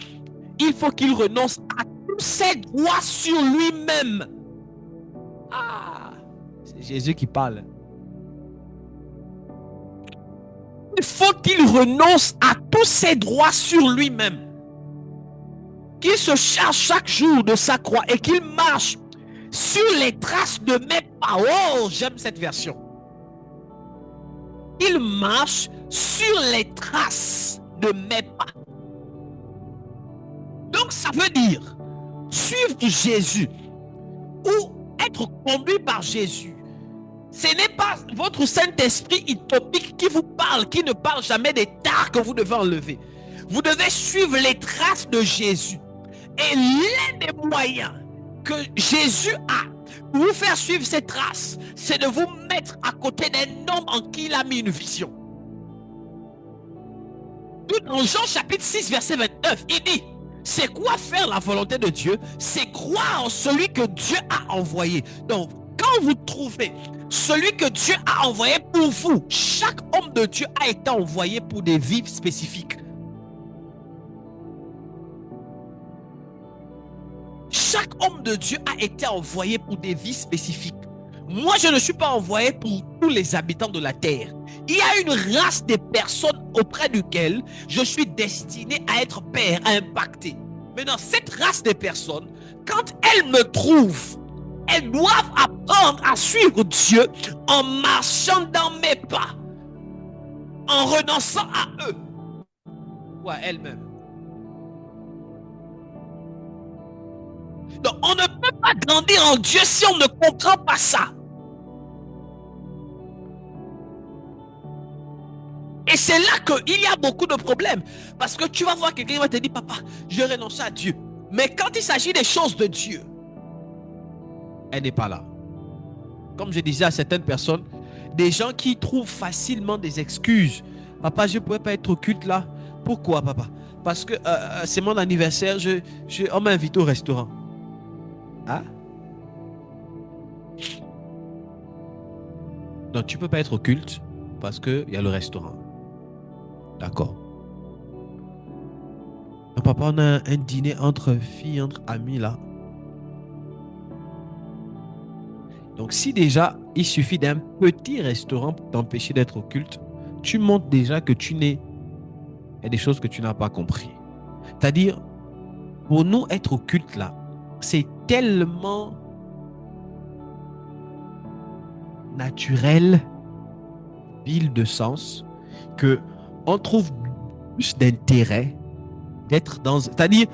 il faut qu'il renonce à tous ses droits sur lui-même. Ah, c'est Jésus qui parle. Il faut qu'il renonce à tous ses droits sur lui-même. Qu'il se charge chaque jour de sa croix et qu'il marche sur les traces de mes pas. Oh, j'aime cette version. Il marche sur les traces de mes pas. Donc ça veut dire suivre Jésus ou être conduit par Jésus. Ce n'est pas votre Saint-Esprit utopique qui vous parle, qui ne parle jamais des tares que vous devez enlever. Vous devez suivre les traces de Jésus. Et l'un des moyens que Jésus a pour vous faire suivre ces traces, c'est de vous mettre à côté d'un homme en qui il a mis une vision. Dans Jean chapitre 6, verset 29, il dit, c'est quoi faire la volonté de Dieu? C'est croire en celui que Dieu a envoyé. Donc, quand vous trouvez celui que Dieu a envoyé pour vous, chaque homme de Dieu a été envoyé pour des vies spécifiques. Chaque homme de Dieu a été envoyé pour des vies spécifiques. Moi, je ne suis pas envoyé pour tous les habitants de la terre. Il y a une race de personnes auprès duquel je suis destiné à être père, à impacter. Maintenant, cette race de personnes, quand elles me trouvent, elles doivent apprendre à suivre Dieu en marchant dans mes pas, en renonçant à eux ou à elles-mêmes. Donc, on ne peut pas grandir en Dieu si on ne comprend pas ça. Et c'est là qu'il y a beaucoup de problèmes. Parce que tu vas voir quelqu'un qui va te dire, papa, je renonce à Dieu. Mais quand il s'agit des choses de Dieu, elle n'est pas là. Comme je disais à certaines personnes, des gens qui trouvent facilement des excuses. Papa, je ne pourrais pas être au culte là. Pourquoi, papa? Parce que c'est mon anniversaire, on m'a invité au restaurant. Ah? Donc, tu ne peux pas être au culte parce qu'il y a le restaurant. D'accord. Papa, on a un dîner entre filles, entre amis là. Donc si déjà, il suffit d'un petit restaurant pour t'empêcher d'être au culte, tu montres déjà que tu n'es... Il y a des choses que tu n'as pas compris. C'est-à-dire, pour nous, être au culte là, c'est tellement naturel, vide de sens, que on trouve plus d'intérêt d'être dans... C'est-à-dire,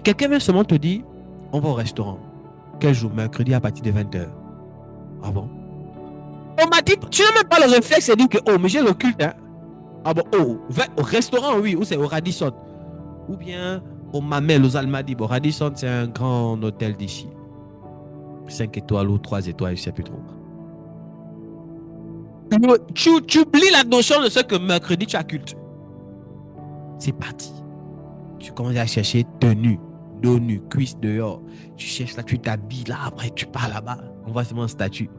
quelqu'un vient seulement te dire, on va au restaurant. Quel jour? Mercredi à partir de 20h. Ah bon? On m'a dit, tu n'as même pas le réflexe de dire que, oh, mais j'ai le culte, hein. Ah bon, oh, au restaurant, oui, ou c'est au Radisson. Ou bien au Mamel, aux Almadies. Bon, Radisson, c'est un grand hôtel d'ici. 5 étoiles ou 3 étoiles, je ne sais plus trop. Tu oublies la notion de ce que mercredi, tu as culte. C'est parti. Tu commences à chercher tenue, dos nu, cuisse dehors. Tu cherches là, tu t'habilles là, après tu pars là-bas. On voit seulement un statut.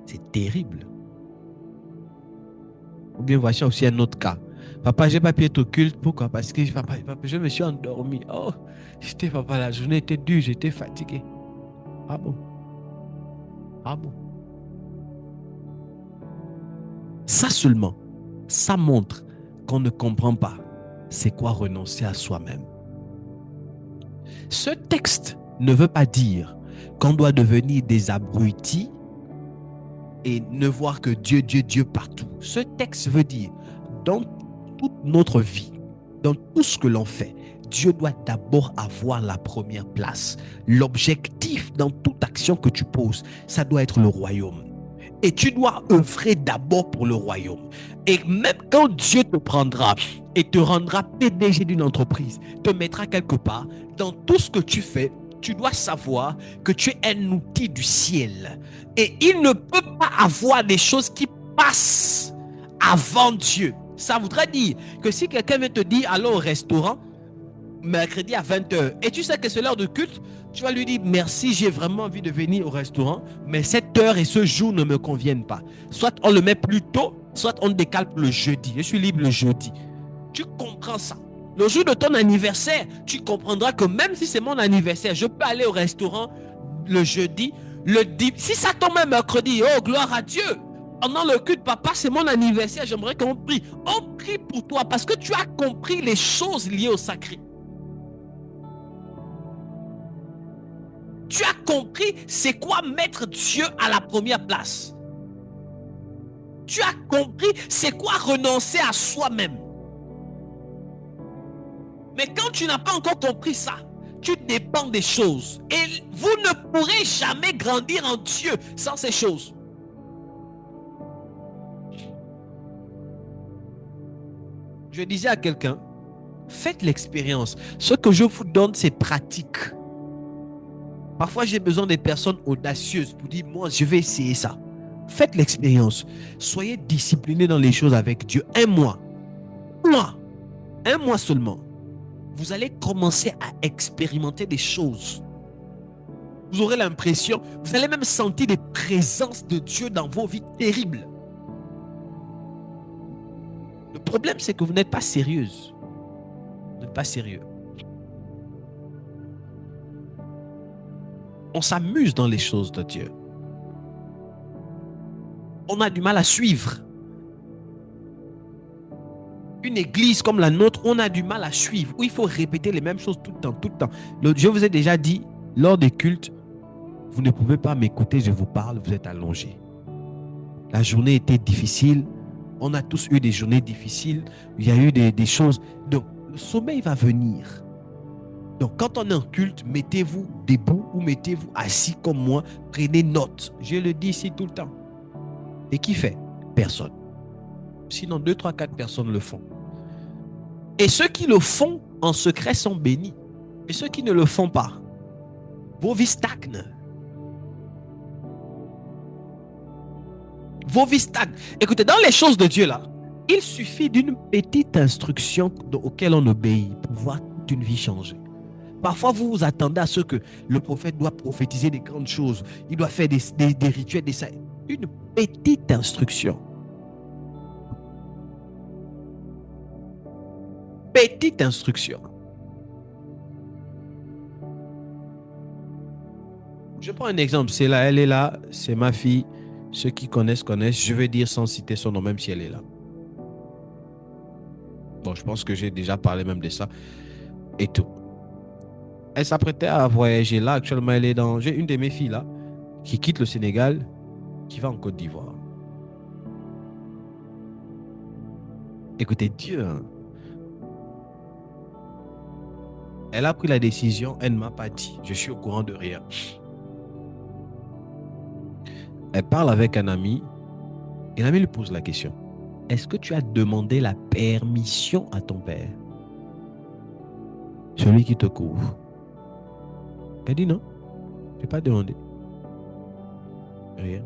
C'est terrible. Ou bien voici aussi un autre cas. Papa, j'ai pas pu être au culte. Pourquoi? Parce que papa, je me suis endormi. Oh, papa, la journée était dure, j'étais fatigué. Ah bon? Ah bon? Ça seulement, ça montre qu'on ne comprend pas c'est quoi renoncer à soi-même. Ce texte ne veut pas dire qu'on doit devenir des abrutis et ne voir que Dieu, Dieu, Dieu partout. Ce texte veut dire, dans toute notre vie, dans tout ce que l'on fait, Dieu doit d'abord avoir la première place. L'objectif dans toute action que tu poses, ça doit être le royaume. Et tu dois œuvrer d'abord pour le royaume. Et même quand Dieu te prendra et te rendra PDG d'une entreprise, te mettra quelque part, dans tout ce que tu fais, tu dois savoir que tu es un outil du ciel. Et il ne peut pas avoir des choses qui passent avant Dieu. Ça voudrait dire que si quelqu'un vient te dire allons au restaurant mercredi à 20h et tu sais que c'est l'heure de culte, tu vas lui dire merci, j'ai vraiment envie de venir au restaurant, mais cette heure et ce jour ne me conviennent pas. Soit on le met plus tôt, soit on le décale pour le jeudi. Je suis libre le jeudi. Tu comprends ça? Le jour de ton anniversaire, tu comprendras que même si c'est mon anniversaire, je peux aller au restaurant le jeudi, si ça tombe un mercredi, oh gloire à Dieu. Pendant le culte, papa, c'est mon anniversaire, j'aimerais qu'on prie. On prie pour toi parce que tu as compris les choses liées au sacré. Tu as compris c'est quoi mettre Dieu à la première place. Tu as compris c'est quoi renoncer à soi-même. Mais quand tu n'as pas encore compris ça, tu dépends des choses. Et vous ne pourrez jamais grandir en Dieu sans ces choses. Je disais à quelqu'un, faites l'expérience. Ce que je vous donne, c'est pratique. Parfois, j'ai besoin des personnes audacieuses pour dire, moi, je vais essayer ça. Faites l'expérience. Soyez disciplinés dans les choses avec Dieu. Un mois seulement. Vous allez commencer à expérimenter des choses. Vous aurez l'impression, vous allez même sentir des présences de Dieu dans vos vies terribles. Le problème, c'est que vous n'êtes pas sérieuse. Vous n'êtes pas sérieux. On s'amuse dans les choses de Dieu. On a du mal à suivre. Une église comme la nôtre, on a du mal à suivre, où il faut répéter les mêmes choses tout le temps. Je vous ai déjà dit, lors des cultes, vous ne pouvez pas m'écouter, je vous parle, vous êtes allongé. La journée était difficile. On a tous eu des journées difficiles. Il y a eu des choses. Donc, le sommeil va venir. Donc, quand on est en culte, mettez-vous debout ou mettez-vous assis comme moi. Prenez note. Je le dis ici tout le temps. Et qui fait? Personne. Sinon, 2, 3, 4 personnes le font. Et ceux qui le font en secret sont bénis. Et ceux qui ne le font pas, vos vies stagnent. Vos vies stagnent. Écoutez, dans les choses de Dieu là, il suffit d'une petite instruction auquel on obéit pour voir toute une vie changer. Parfois, vous vous attendez à ce que le prophète doit prophétiser des grandes choses. Il doit faire des rituels, une petite instruction. petite instruction. Je prends un exemple. C'est là, elle est là, c'est ma fille. Ceux qui connaissent, connaissent. Je vais dire sans citer son nom, même si elle est là. Bon, je pense que j'ai déjà parlé même de ça et tout. Elle s'apprêtait à voyager là. Actuellement, elle est dans... J'ai une de mes filles là qui quitte le Sénégal, qui va en Côte d'Ivoire. Écoutez, Dieu, hein. Elle a pris la décision, elle ne m'a pas dit. Je suis au courant de rien. Elle parle avec un ami et l'ami lui pose la question. Est-ce que tu as demandé la permission à ton père? Celui qui te couvre. Elle dit non, je n'ai pas demandé. Rien.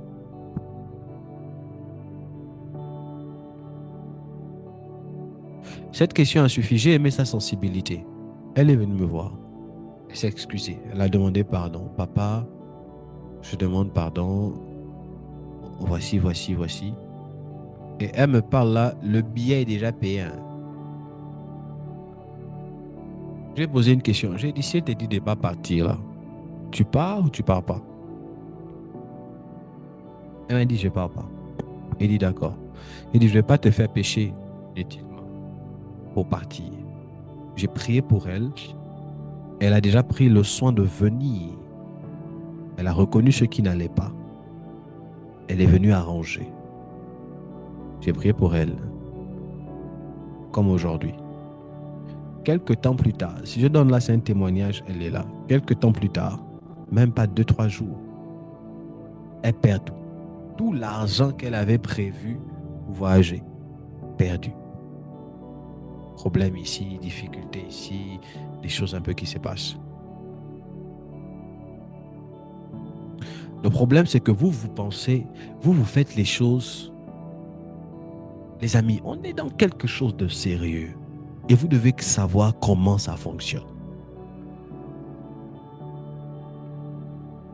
Cette question a suffi. J'ai aimé sa sensibilité. Elle est venue me voir. Elle s'est excusée. Elle a demandé pardon. Papa, je demande pardon. Voici. Et elle me parle là, le billet est déjà payé. Hein. J'ai posé une question. J'ai dit, si elle te dit de ne pas partir là, tu pars ou tu pars pas? Elle m'a dit, je pars pas. Il dit, d'accord. Il dit, je ne vais pas te faire pécher inutilement pour partir. J'ai prié pour elle. Elle a déjà pris le soin de venir. Elle a reconnu ce qui n'allait pas. Elle est venue arranger. J'ai prié pour elle. Comme aujourd'hui. Quelques temps plus tard, si je donne là, c'est un témoignage, elle est là. Quelques temps plus tard, même pas 2-3 jours, elle perd tout. Tout l'argent qu'elle avait prévu pour voyager, perdu. Problème ici, difficulté ici, des choses un peu qui se passent. Le problème, c'est que vous pensez, vous faites les choses. Les amis, on est dans quelque chose de sérieux. Et vous devez savoir comment ça fonctionne.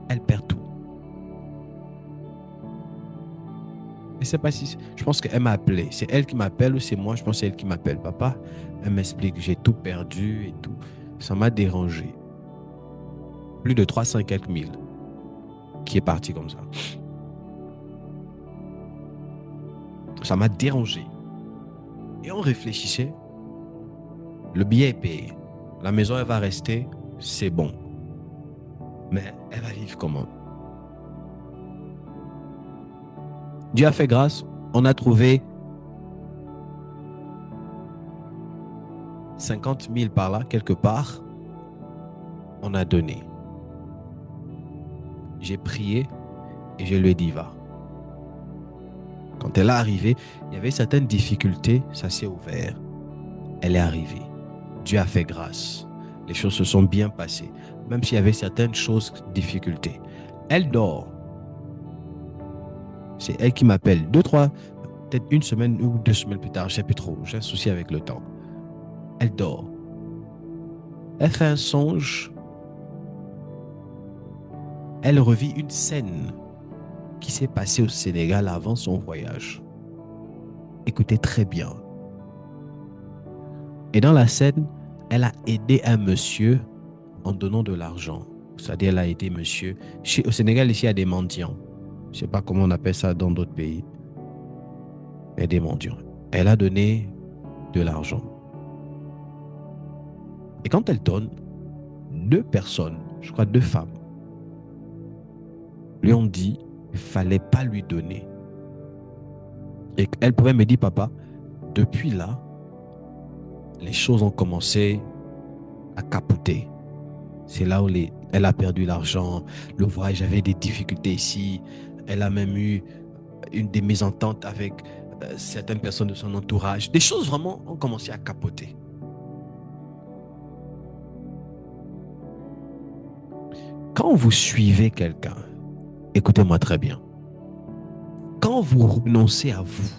Elle perd tout. Je ne sais pas si... Je pense qu'elle m'a appelé. C'est elle qui m'appelle ou c'est moi? Je pense que c'est elle qui m'appelle. Papa, elle m'explique. J'ai tout perdu et tout. Ça m'a dérangé. Plus de 300 quelques mille qui est parti comme ça. Ça m'a dérangé. Et on réfléchissait. Le billet est payé. La maison, elle va rester. C'est bon. Mais elle va vivre comment? Dieu a fait grâce. On a trouvé 50 000 par là, quelque part. On a donné. J'ai prié et je lui ai dit, va. Quand elle est arrivée, il y avait certaines difficultés. Ça s'est ouvert. Elle est arrivée. Dieu a fait grâce. Les choses se sont bien passées. Même s'il y avait certaines choses, difficultés. Elle dort. C'est elle qui m'appelle. 2-3, peut-être une semaine ou 2 semaines plus tard. Je ne sais plus trop. J'ai un souci avec le temps. Elle dort. Elle fait un songe. Elle revit une scène qui s'est passée au Sénégal avant son voyage. Écoutez très bien. Et dans la scène, elle a aidé un monsieur en donnant de l'argent. C'est-à-dire, elle a aidé monsieur. Au Sénégal, ici, il y a des mendiants. Je ne sais pas comment on appelle ça dans d'autres pays. Mais des mendiants. Elle a donné de l'argent. Et quand elle donne, 2 personnes, je crois 2 femmes, lui ont dit qu'il ne fallait pas lui donner. Et elle pouvait me dire, papa, depuis là, les choses ont commencé à capoter. C'est là où elle a perdu l'argent. Le voyage avait des difficultés ici. Elle a même eu des mésententes avec certaines personnes de son entourage. Des choses vraiment ont commencé à capoter. Quand vous suivez quelqu'un, écoutez-moi très bien. Quand vous renoncez à vous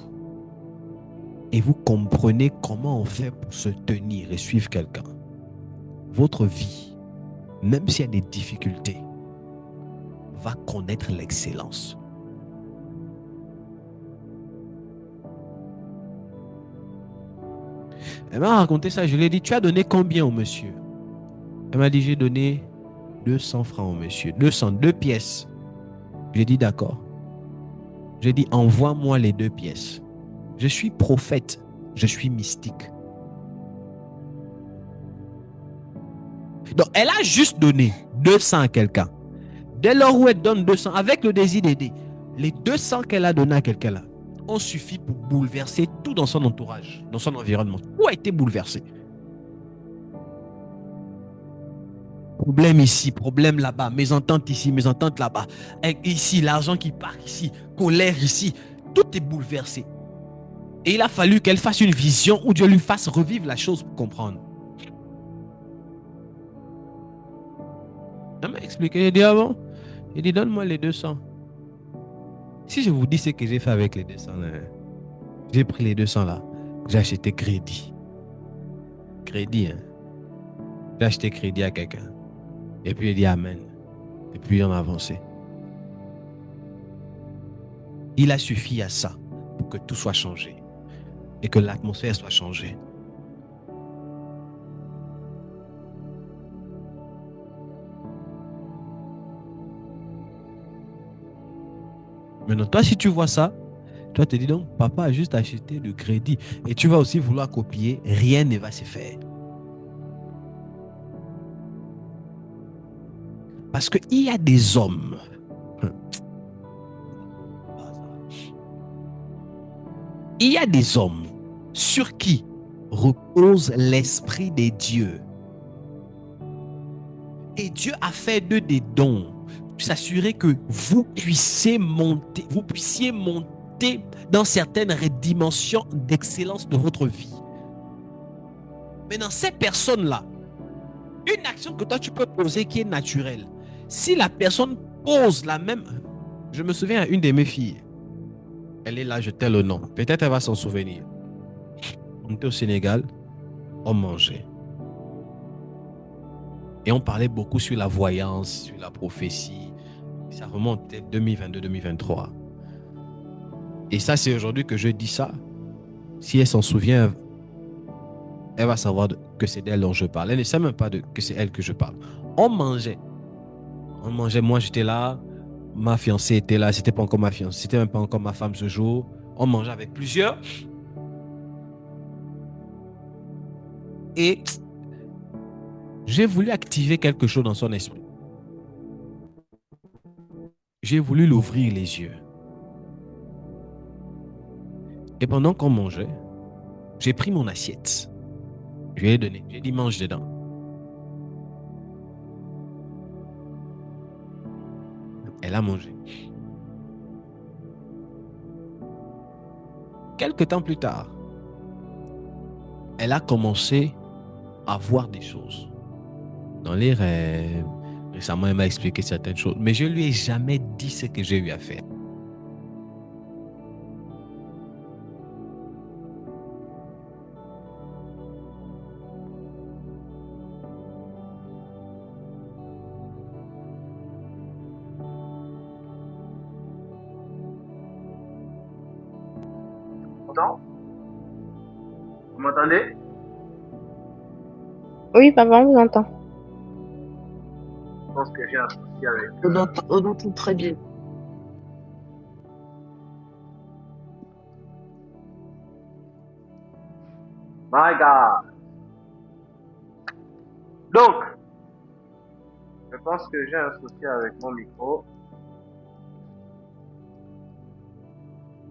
et vous comprenez comment on fait pour se tenir et suivre quelqu'un, votre vie, même s'il y a des difficultés, va connaître l'excellence. Elle m'a raconté ça. Je lui ai dit, tu as donné combien au monsieur? Elle m'a dit, j'ai donné 200 francs au monsieur. 202 pièces. J'ai dit, d'accord. J'ai dit, envoie-moi les 2 pièces. Je suis prophète. Je suis mystique. Donc, elle a juste donné 200 à quelqu'un. Dès lors où elle donne 200, avec le désir d'aider, les 200 qu'elle a donné à quelqu'un là, ont suffi pour bouleverser tout dans son entourage, dans son environnement. Tout a été bouleversé. Problème ici, problème là-bas, mésentente ici, mésentente là-bas. Ici, l'argent qui part ici, colère ici. Tout est bouleversé. Et il a fallu qu'elle fasse une vision où Dieu lui fasse revivre la chose pour comprendre. Elle m'a expliqué, j'ai dit, ah bon? Il dit, donne-moi les 200. Si je vous dis ce que j'ai fait avec les 200, j'ai pris les 200 là, j'ai acheté crédit. Crédit, hein. J'ai acheté crédit à quelqu'un. Et puis il dit Amen. Et puis on a avancé. Il a suffi à ça pour que tout soit changé. Et que l'atmosphère soit changée. Maintenant, toi, si tu vois ça, toi te dis donc, papa a juste acheté le crédit. Et tu vas aussi vouloir copier, rien ne va se faire. Parce qu'il y a des hommes. Il y a des hommes sur qui repose l'esprit des dieux. Et Dieu a fait d'eux des dons pour s'assurer que vous puissiez monter dans certaines dimensions d'excellence de votre vie. Mais dans ces personnes-là, une action que toi tu peux poser qui est naturelle, si la personne pose la même... Je me souviens à une de mes filles, elle est là, je tais le nom, peut-être elle va s'en souvenir. On était au Sénégal, on mangeait. Et on parlait beaucoup sur la voyance, sur la prophétie. Ça remonte peut-être 2022-2023. Et ça, c'est aujourd'hui que je dis ça. Si elle s'en souvient, elle va savoir que c'est d'elle dont je parle. Elle ne sait même pas que c'est elle que je parle. On mangeait. On mangeait. Moi, j'étais là. Ma fiancée était là. C'était pas encore ma fiancée. C'était même pas encore ma femme ce jour. On mangeait avec plusieurs. Et j'ai voulu activer quelque chose dans son esprit. J'ai voulu l'ouvrir les yeux. Et pendant qu'on mangeait, j'ai pris mon assiette. Je lui ai donné. J'ai dit, mange dedans. Elle a mangé. Quelque temps plus tard, elle a commencé à voir des choses. Dans les rêves, récemment, elle m'a expliqué certaines choses. Mais je ne lui ai jamais dit ce que j'ai eu à faire. Vous m'entendez? Oui, papa, on vous entend. Je pense que j'ai un souci avec... On entend très bien. My God. Donc, je pense que j'ai un souci avec mon micro.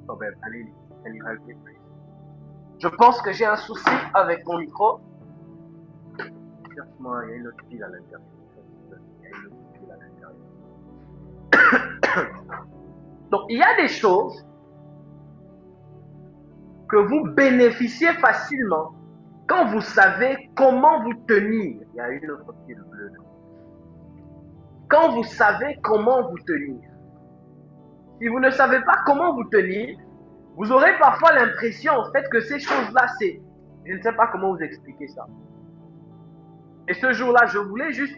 Oh ben, allez, je pense que j'ai un souci avec mon micro. Cherche-moi, il y a une autre pile à l'intérieur. Donc, il y a des choses que vous bénéficiez facilement quand vous savez comment vous tenir. Il y a une autre pile bleue. Quand vous savez comment vous tenir. Si vous ne savez pas comment vous tenir, vous aurez parfois l'impression en fait que ces choses-là, c'est... Je ne sais pas comment vous expliquer ça. Et ce jour-là, je voulais juste...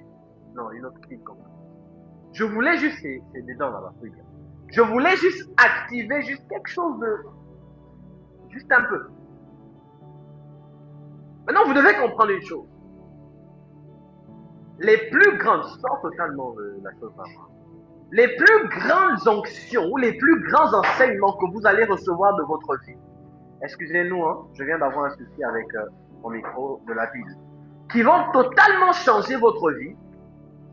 Non, une autre pile comme ça. Je voulais juste... C'est dedans là-bas. Oui, bien. Je voulais juste activer juste quelque chose de... Juste un peu. Maintenant, vous devez comprendre une chose. Les plus grandes, sans totalement la chose avant, les plus grandes onctions ou les plus grands enseignements que vous allez recevoir de votre vie, excusez-nous, hein, je viens d'avoir un souci avec mon micro de la Bible, qui vont totalement changer votre vie,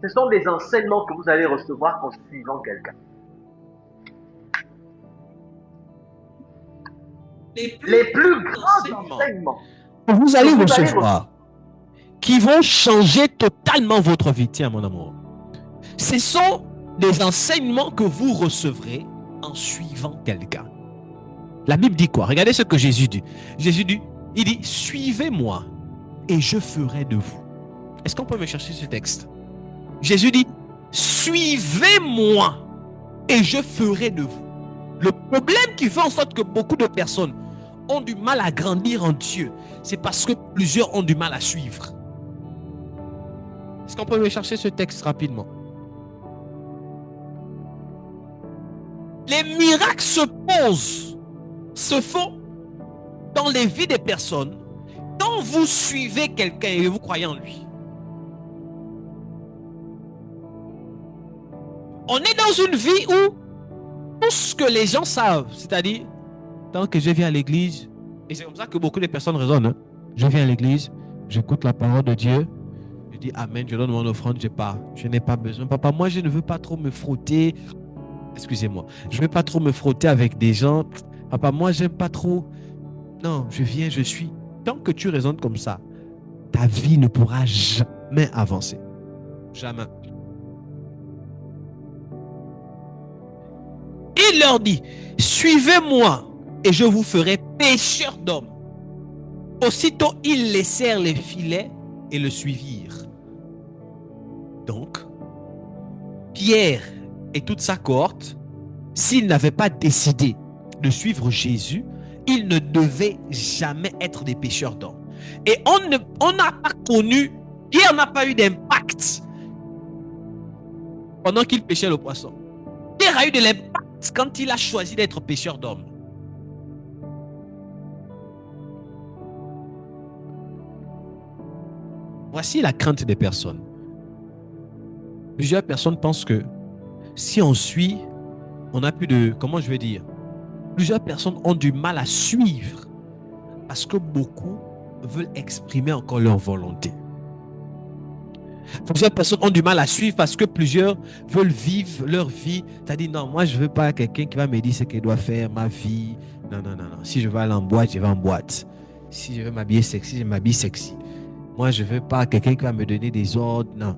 ce sont des enseignements que vous allez recevoir en suivant quelqu'un. Les plus grands enseignements que vous allez recevoir, qui vont changer totalement votre vie, tiens mon amour, ce sont des enseignements que vous recevrez en suivant quelqu'un. La Bible dit quoi? Regardez ce que Jésus dit. Jésus dit, il dit, suivez-moi et je ferai de vous. Est-ce qu'on peut me chercher ce texte? Jésus dit, suivez-moi et je ferai de vous. Le problème qui fait en sorte que beaucoup de personnes ont du mal à grandir en Dieu, c'est parce que plusieurs ont du mal à suivre. Est-ce qu'on peut me chercher ce texte rapidement? Les miracles se font dans les vies des personnes quand vous suivez quelqu'un et vous croyez en lui. On est dans une vie où tout ce que les gens savent, c'est-à-dire, tant que je viens à l'église, et c'est comme ça que beaucoup de personnes raisonnent, hein? Je viens à l'église, j'écoute la parole de Dieu, je dis Amen, je donne mon offrande, je n'ai pas besoin. Papa, moi je ne veux pas trop me frotter, excusez-moi, je ne veux pas trop me frotter avec des gens. Papa, moi j'aime pas trop. Non, je viens, je suis. Tant que tu raisonnes comme ça, ta vie ne pourra jamais avancer. Jamais. Il leur dit, suivez-moi et je vous ferai pêcheurs d'hommes. Aussitôt, ils laissèrent les filets et le suivirent. Donc, Pierre et toute sa cohorte, s'ils n'avaient pas décidé de suivre Jésus, ils ne devaient jamais être des pêcheurs d'hommes. Et on n'a pas connu, Pierre n'a pas eu d'impact pendant qu'il pêchait le poisson. Pierre a eu de l'impact quand il a choisi d'être pêcheur d'hommes. Voici la crainte des personnes. Plusieurs personnes pensent que si on suit, on n'a plus de... Comment je vais dire? Plusieurs personnes ont du mal à suivre parce que beaucoup veulent exprimer encore leur volonté. Plusieurs personnes ont du mal à suivre parce que plusieurs veulent vivre leur vie. C'est-à-dire, non, moi, je ne veux pas quelqu'un qui va me dire ce qu'il doit faire, ma vie. Non. Si je veux aller en boîte, je vais en boîte. Si je veux m'habiller sexy, je m'habille sexy. Moi, je ne veux pas quelqu'un qui va me donner des ordres. Non.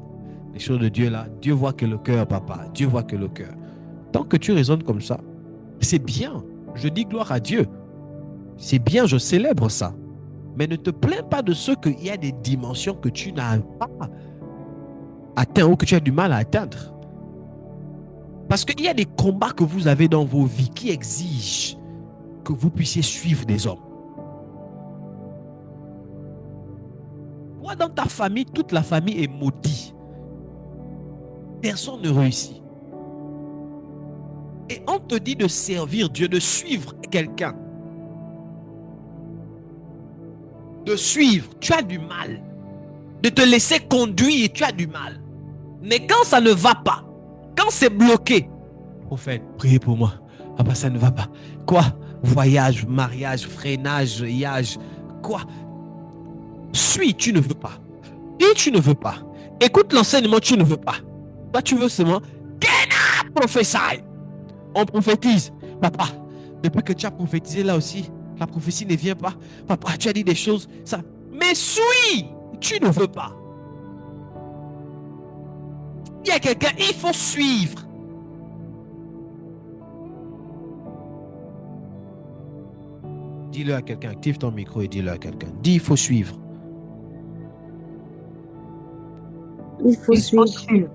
Les choses de Dieu, là, Dieu voit que le cœur, papa. Dieu voit que le cœur. Tant que tu raisonnes comme ça, c'est bien. Je dis gloire à Dieu. C'est bien, je célèbre ça. Mais ne te plains pas de ce qu'il y a des dimensions que tu n'as pas atteint ou que tu as du mal à atteindre. Parce qu'il y a des combats que vous avez dans vos vies qui exigent que vous puissiez suivre des hommes. Toi, dans ta famille, toute la famille est maudite. Personne ne réussit. Et on te dit de servir Dieu, de suivre quelqu'un. De suivre, tu as du mal. De te laisser conduire, tu as du mal. Mais quand ça ne va pas, quand c'est bloqué, prophète, priez pour moi. Papa, ça ne va pas. Quoi? Voyage, mariage, freinage, yage, quoi? Suis, tu ne veux pas. Dis, tu ne veux pas. Écoute l'enseignement, tu ne veux pas. Toi, tu veux seulement prophétie. On prophétise. Papa, depuis que tu as prophétisé là aussi, la prophétie ne vient pas. Papa, tu as dit des choses. Ça. Mais suis, tu ne veux pas. Il y a quelqu'un, il faut suivre. Dis-le à quelqu'un, active ton micro et dis-le à quelqu'un. Dis, il faut suivre. Il faut suivre.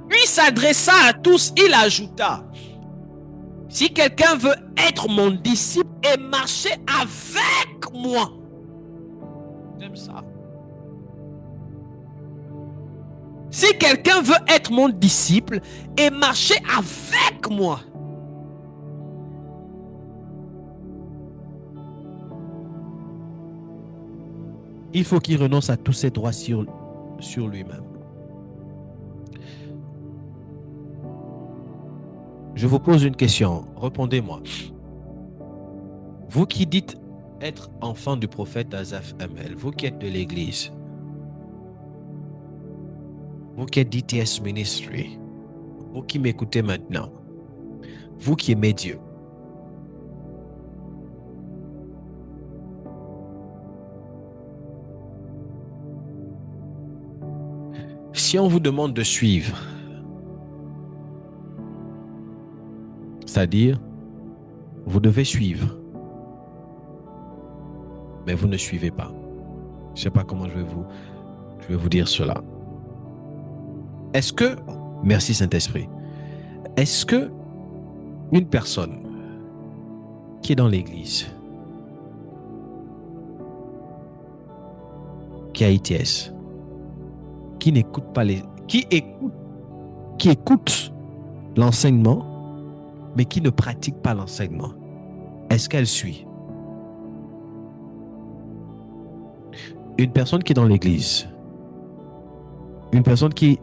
Puis s'adressa à tous, il ajouta, si quelqu'un veut être mon disciple et marcher avec moi. J'aime ça. Si quelqu'un veut être mon disciple et marcher avec moi, il faut qu'il renonce à tous ses droits sur lui-même. Je vous pose une question, répondez-moi. Vous qui dites être enfant du prophète Asaph Hamel, vous qui êtes de l'église, vous qui êtes d'ITS Ministry, vous qui m'écoutez maintenant, vous qui aimez Dieu, si on vous demande de suivre, c'est-à-dire, vous devez suivre, mais vous ne suivez pas. Je ne sais pas comment je vais vous dire cela. Est-ce que, merci Saint-Esprit, est-ce que une personne qui est dans l'église, qui a ITS, qui n'écoute pas qui écoute l'enseignement, mais qui ne pratique pas l'enseignement, est-ce qu'elle suit? Une personne qui est dans l'église, une personne qui est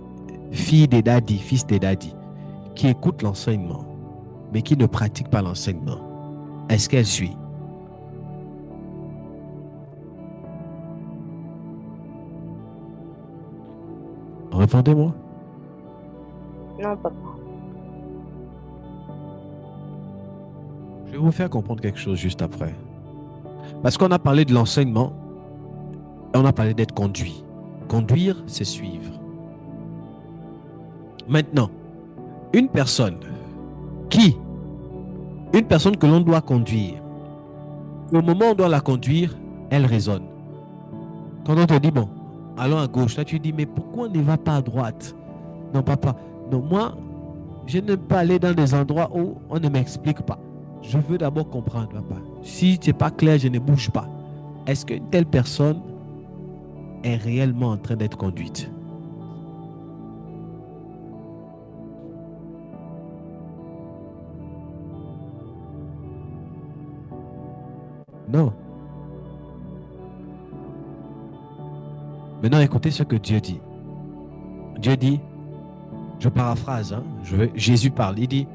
fille des daddies, fils des daddies, qui écoute l'enseignement, mais qui ne pratique pas l'enseignement, est-ce qu'elle suit? Répondez-moi. Non, papa. Je vais vous faire comprendre quelque chose juste après. Parce qu'on a parlé de l'enseignement, on a parlé d'être conduit. Conduire, c'est suivre. Maintenant, une personne que l'on doit conduire, au moment où on doit la conduire, elle raisonne. Quand on te dit, bon, allons à gauche, là tu dis, mais pourquoi on ne va pas à droite? Non, papa, non, moi, je n'aime pas aller dans des endroits où on ne m'explique pas. Je veux d'abord comprendre, papa. Si ce n'est pas clair, je ne bouge pas. Est-ce qu'une telle personne est réellement en train d'être conduite? Non. Maintenant, écoutez ce que Dieu dit. Dieu dit, je paraphrase, Jésus parle, il dit,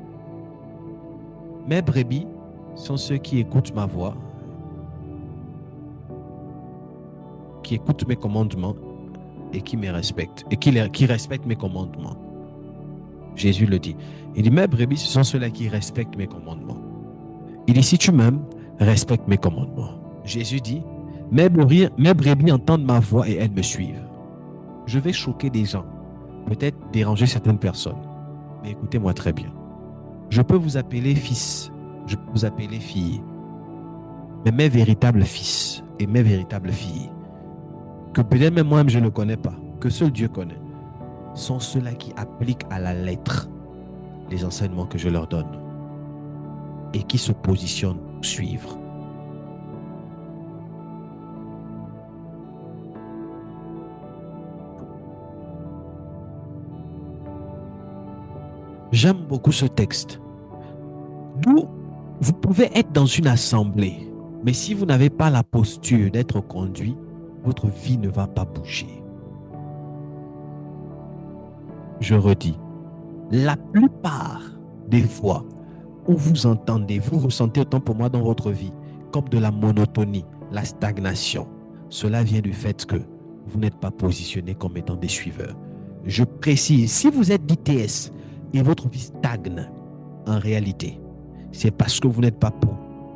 mes brebis sont ceux qui écoutent ma voix, qui écoutent mes commandements et qui me respectent, et qui respectent mes commandements. Jésus le dit. Il dit, mes brebis, ce sont ceux-là qui respectent mes commandements. Il dit, si tu m'aimes, respecte mes commandements. Jésus dit, mes brebis entendent ma voix et elles me suivent. Je vais choquer des gens, peut-être déranger certaines personnes, mais écoutez-moi très bien. Je peux vous appeler fils, je peux vous appeler fille, mais mes véritables fils et mes véritables filles, que peut-être même moi-même je ne connais pas, que seul Dieu connaît, sont ceux-là qui appliquent à la lettre les enseignements que je leur donne et qui se positionnent pour suivre. J'aime beaucoup ce texte. Vous pouvez être dans une assemblée, mais si vous n'avez pas la posture d'être conduit, votre vie ne va pas bouger. Je redis, la plupart des fois où vous entendez, vous ressentez autant pour moi dans votre vie comme de la monotonie, la stagnation. Cela vient du fait que vous n'êtes pas positionné comme étant des suiveurs. Je précise, si vous êtes d'ITS et votre vie stagne, en réalité, c'est parce que vous n'êtes pas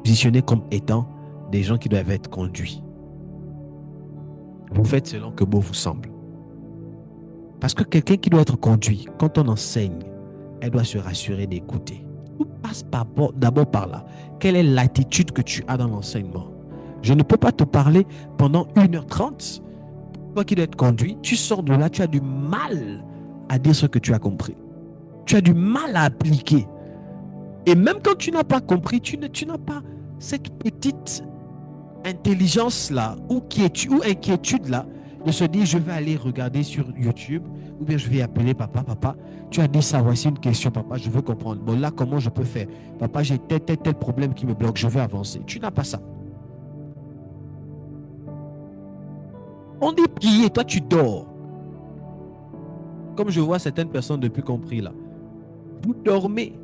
positionné comme étant des gens qui doivent être conduits. Vous faites selon que bon vous semble. Parce que quelqu'un qui doit être conduit, quand on enseigne, elle doit se rassurer d'écouter. Tout passe d'abord par là. Quelle est l'attitude que tu as dans l'enseignement? Je ne peux pas te parler pendant 1h30. Toi qui dois être conduit, tu sors de là, tu as du mal à dire ce que tu as compris. Tu as du mal à appliquer. Et même quand tu n'as pas compris, tu n'as pas cette petite intelligence-là ou inquiétude-là de se dire, je vais aller regarder sur YouTube ou bien je vais appeler papa, tu as dit ça, voici une question, papa, je veux comprendre. Bon, là, comment je peux faire? Papa, j'ai tel problème qui me bloque, je veux avancer. Tu n'as pas ça. On dit prier, toi tu dors. Comme je vois certaines personnes depuis qu'on prie là. Vous dormez.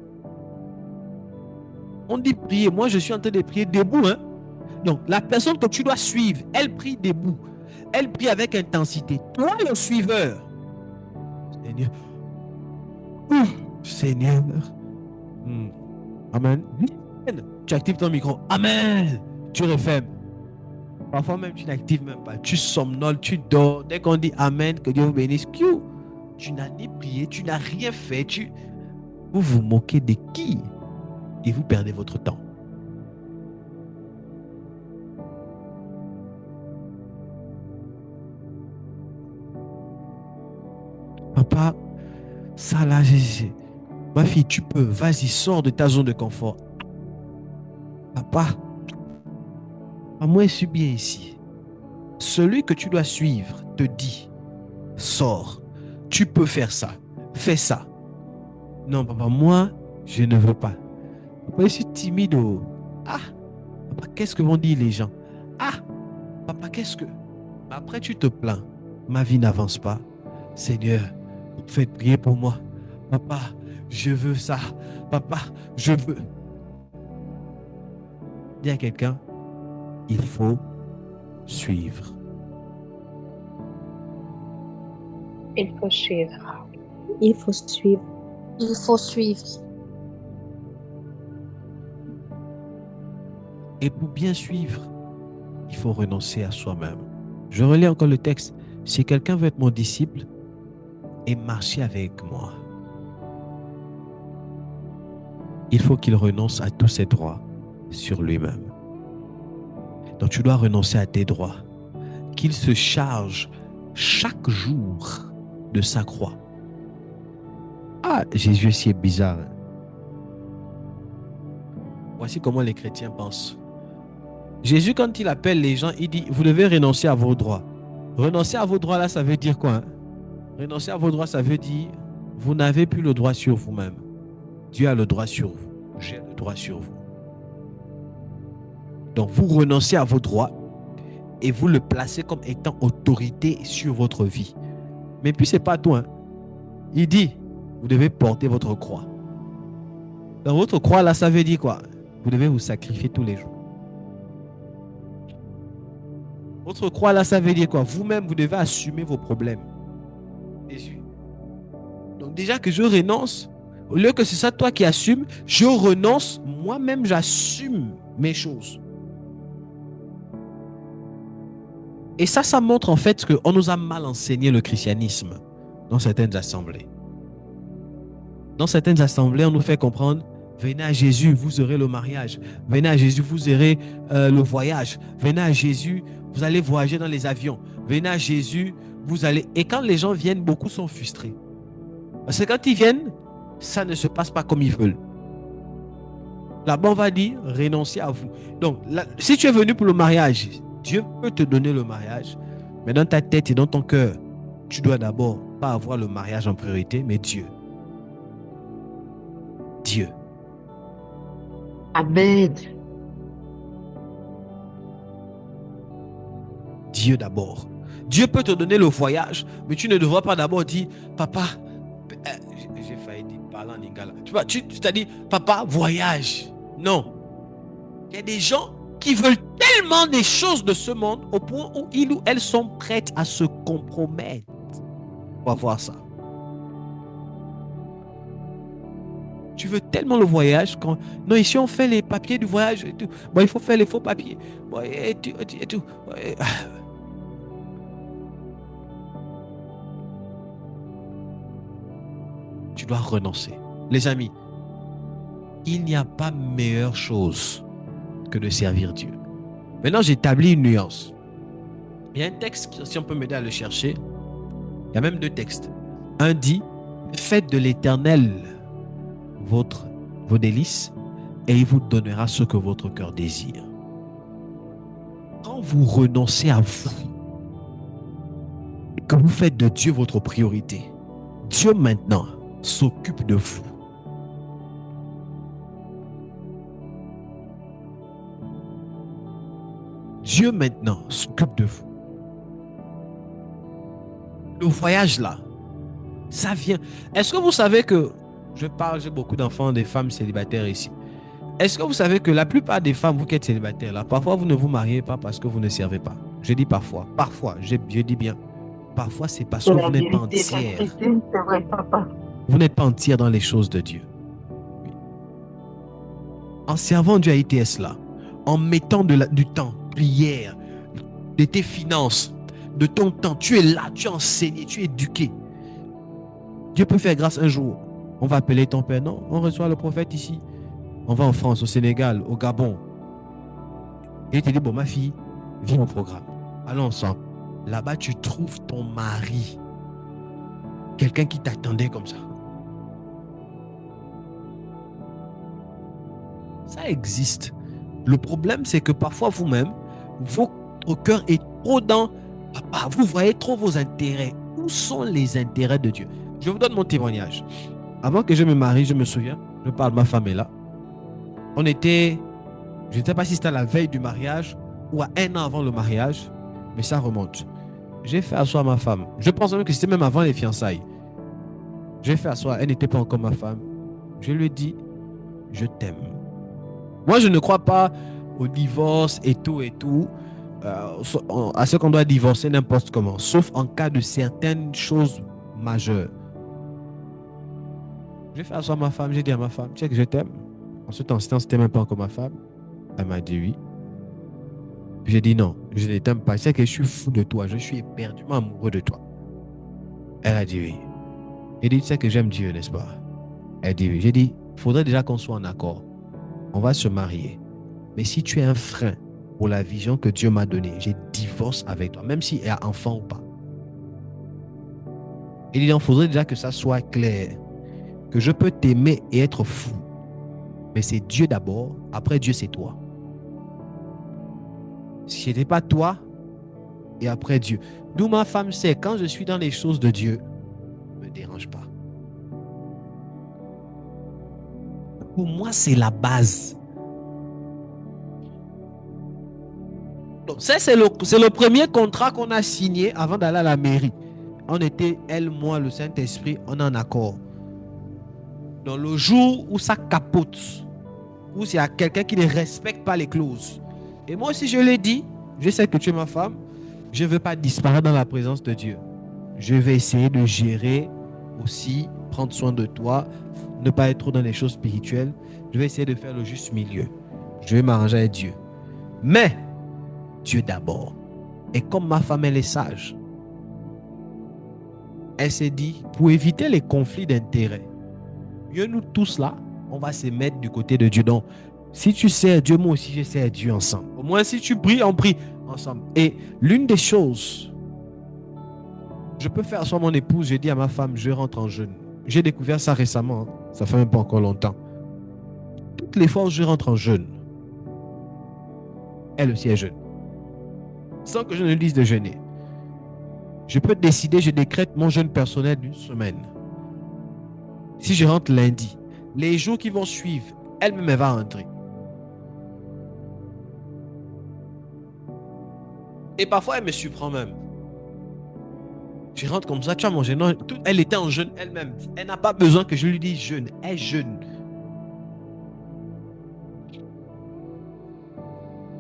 On dit prier. Moi, je suis en train de prier debout. Hein? Donc, la personne que tu dois suivre, elle prie debout. Elle prie avec intensité. Toi, le suiveur. Seigneur. Seigneur. Amen. Tu actives ton micro. Amen. Tu refermes. Parfois même, tu n'actives même pas. Tu somnoles, tu dors. Dès qu'on dit Amen, que Dieu vous bénisse. Tu n'as ni prié, tu n'as rien fait. Vous vous moquez de qui? Et vous perdez votre temps. Papa, ça là, ma fille, tu peux. Vas-y, sors de ta zone de confort. Papa, moi, je suis bien ici. Celui que tu dois suivre te dit, sors. Tu peux faire ça. Fais ça. Non, papa, moi, je ne veux pas. Papa, je suis timide. Ah, papa, qu'est-ce que vont dire les gens? Ah, papa, qu'est-ce que... Après, tu te plains. Ma vie n'avance pas. Seigneur, faites prier pour moi. Papa, je veux ça. Papa, je veux. Dis à quelqu'un, il faut suivre. Il faut suivre. Il faut suivre. Il faut suivre. Et pour bien suivre, il faut renoncer à soi-même. Je relis encore le texte. Si quelqu'un veut être mon disciple et marcher avec moi, il faut qu'il renonce à tous ses droits sur lui-même. Donc tu dois renoncer à tes droits. Qu'il se charge chaque jour de sa croix. Ah, Jésus, c'est bizarre. Voici comment les chrétiens pensent. Jésus, quand il appelle les gens, il dit, vous devez renoncer à vos droits. Renoncer à vos droits, là, ça veut dire quoi? Hein? Renoncer à vos droits, ça veut dire, vous n'avez plus le droit sur vous-même. Dieu a le droit sur vous. J'ai le droit sur vous. Donc, vous renoncez à vos droits et vous le placez comme étant autorité sur votre vie. Mais puis, c'est pas tout. Hein? Il dit, vous devez porter votre croix. Dans votre croix, là, ça veut dire quoi? Vous devez vous sacrifier tous les jours. Votre croix, là, ça veut dire quoi? Vous-même, vous devez assumer vos problèmes. Jésus. Donc, déjà que je renonce, au lieu que c'est ça toi qui assumes, je renonce, moi-même, j'assume mes choses. Et ça montre en fait qu'on nous a mal enseigné le christianisme dans certaines assemblées. Dans certaines assemblées, on nous fait comprendre, venez à Jésus, vous aurez le mariage. Venez à Jésus, vous aurez le voyage. Venez à Jésus, vous allez voyager dans les avions. Venez à Jésus, vous allez... Et quand les gens viennent, beaucoup sont frustrés. Parce que quand ils viennent, ça ne se passe pas comme ils veulent. Là-bas, on va dire, renoncez à vous. Donc, là, si tu es venu pour le mariage, Dieu peut te donner le mariage. Mais dans ta tête et dans ton cœur, tu dois d'abord pas avoir le mariage en priorité, mais Dieu. Dieu. Amen. Dieu d'abord. Dieu peut te donner le voyage, mais tu ne devras pas d'abord dire, papa, j'ai failli dire, parler en lingala. Tu vois, tu t'as dit, papa, voyage. Non. Il y a des gens qui veulent tellement des choses de ce monde au point où ils ou elles sont prêtes à se compromettre pour avoir ça. Tu veux tellement le voyage quand... Non, ici on fait les papiers du voyage et tout. Bon, il faut faire les faux papiers. Bon, et tout. Tu dois renoncer. Les amis, il n'y a pas meilleure chose que de servir Dieu. Maintenant, j'établis une nuance. Il y a un texte, si on peut m'aider à le chercher. Il y a même deux textes. Un dit, faites de l'Éternel vos délices et il vous donnera ce que votre cœur désire. Quand vous renoncez à vous et que vous faites de Dieu votre priorité, Dieu maintenant s'occupe de vous. Dieu maintenant s'occupe de vous. Le voyage là, ça vient. Est-ce que vous savez que, j'ai beaucoup d'enfants, des femmes célibataires ici. Est-ce que vous savez que la plupart des femmes, vous qui êtes célibataires là, parfois vous ne vous mariez pas parce que vous ne servez pas. Je dis parfois, je dis bien. Parfois c'est parce que vous n'êtes pas entière. C'est vrai, papa. Vous n'êtes pas entière dans les choses de Dieu. Oui. En servant Dieu à ITS là, en mettant du temps, prière, de tes finances, de ton temps, tu es là, tu es enseigné, tu es éduqué. Dieu peut faire grâce un jour. On va appeler ton père, non? On reçoit le prophète ici. On va en France, au Sénégal, au Gabon. Et il te dit, bon, ma fille, viens au programme. Allons ensemble. Là-bas, tu trouves ton mari. Quelqu'un qui t'attendait comme ça. Ça existe. Le problème, c'est que parfois, vous-même, votre cœur est trop dans... Papa, vous voyez trop vos intérêts. Où sont les intérêts de Dieu? Je vous donne mon témoignage. Avant que je me marie, je me souviens, je parle, ma femme est là. On était, je ne sais pas si c'était à la veille du mariage ou à 1 an avant le mariage, mais ça remonte. J'ai fait asseoir ma femme. Je pense même que c'était même avant les fiançailles. J'ai fait asseoir, elle n'était pas encore ma femme. Je lui ai dit, je t'aime. Moi, je ne crois pas au divorce et tout, à ce qu'on doit divorcer n'importe comment, sauf en cas de certaines choses majeures. J'ai fait asseoir ma femme, j'ai dit à ma femme, tu sais que je t'aime. En ce temps, c'était même pas encore ma femme. Elle m'a dit oui. Puis j'ai dit non, je ne t'aime pas. Tu sais que je suis fou de toi, je suis éperdument amoureux de toi. Elle a dit oui. J'ai dit, tu sais que j'aime Dieu, n'est-ce pas? Elle dit oui. J'ai dit, il faudrait déjà qu'on soit en accord. On va se marier. Mais si tu es un frein pour la vision que Dieu m'a donnée, je divorce avec toi, même s'il y a enfant ou pas. Il dit, il faudrait déjà que ça soit clair. Que je peux t'aimer et être fou. Mais c'est Dieu d'abord, après Dieu c'est toi. Si ce n'était pas toi, et après Dieu. D'où ma femme sait, quand je suis dans les choses de Dieu, ne me dérange pas. Pour moi, c'est la base. Donc ça, c'est le premier contrat qu'on a signé avant d'aller à la mairie. On était, elle, moi, le Saint-Esprit, on est en accord. Dans le jour où ça capote, où il y a quelqu'un qui ne respecte pas les clauses. Et moi aussi, je l'ai dit, je sais que tu es ma femme, je ne veux pas disparaître dans la présence de Dieu. Je vais essayer de gérer aussi, prendre soin de toi, ne pas être trop dans les choses spirituelles. Je vais essayer de faire le juste milieu. Je vais m'arranger avec Dieu. Mais, Dieu d'abord. Et comme ma femme, elle est sage, elle s'est dit, pour éviter les conflits d'intérêts, mieux nous tous là, on va se mettre du côté de Dieu. Donc, si tu sers Dieu, moi aussi je sers Dieu ensemble. Au moins, si tu pries, on prie ensemble. Et l'une des choses, je peux faire sur mon épouse, je dis à ma femme, je rentre en jeûne. J'ai découvert ça récemment, hein. Ça fait même pas encore longtemps. Toutes les fois où je rentre en jeûne, elle aussi est jeûne. Sans que je ne dise de jeûner. Je peux décider, je décrète mon jeûne personnel d'une semaine. Si je rentre lundi, les jours qui vont suivre, elle-même va rentrer. Et parfois, elle me surprend même. Je rentre comme ça, tu as mangé. Non, elle était en jeûne elle-même. Elle n'a pas besoin que je lui dise jeûne. Elle jeûne.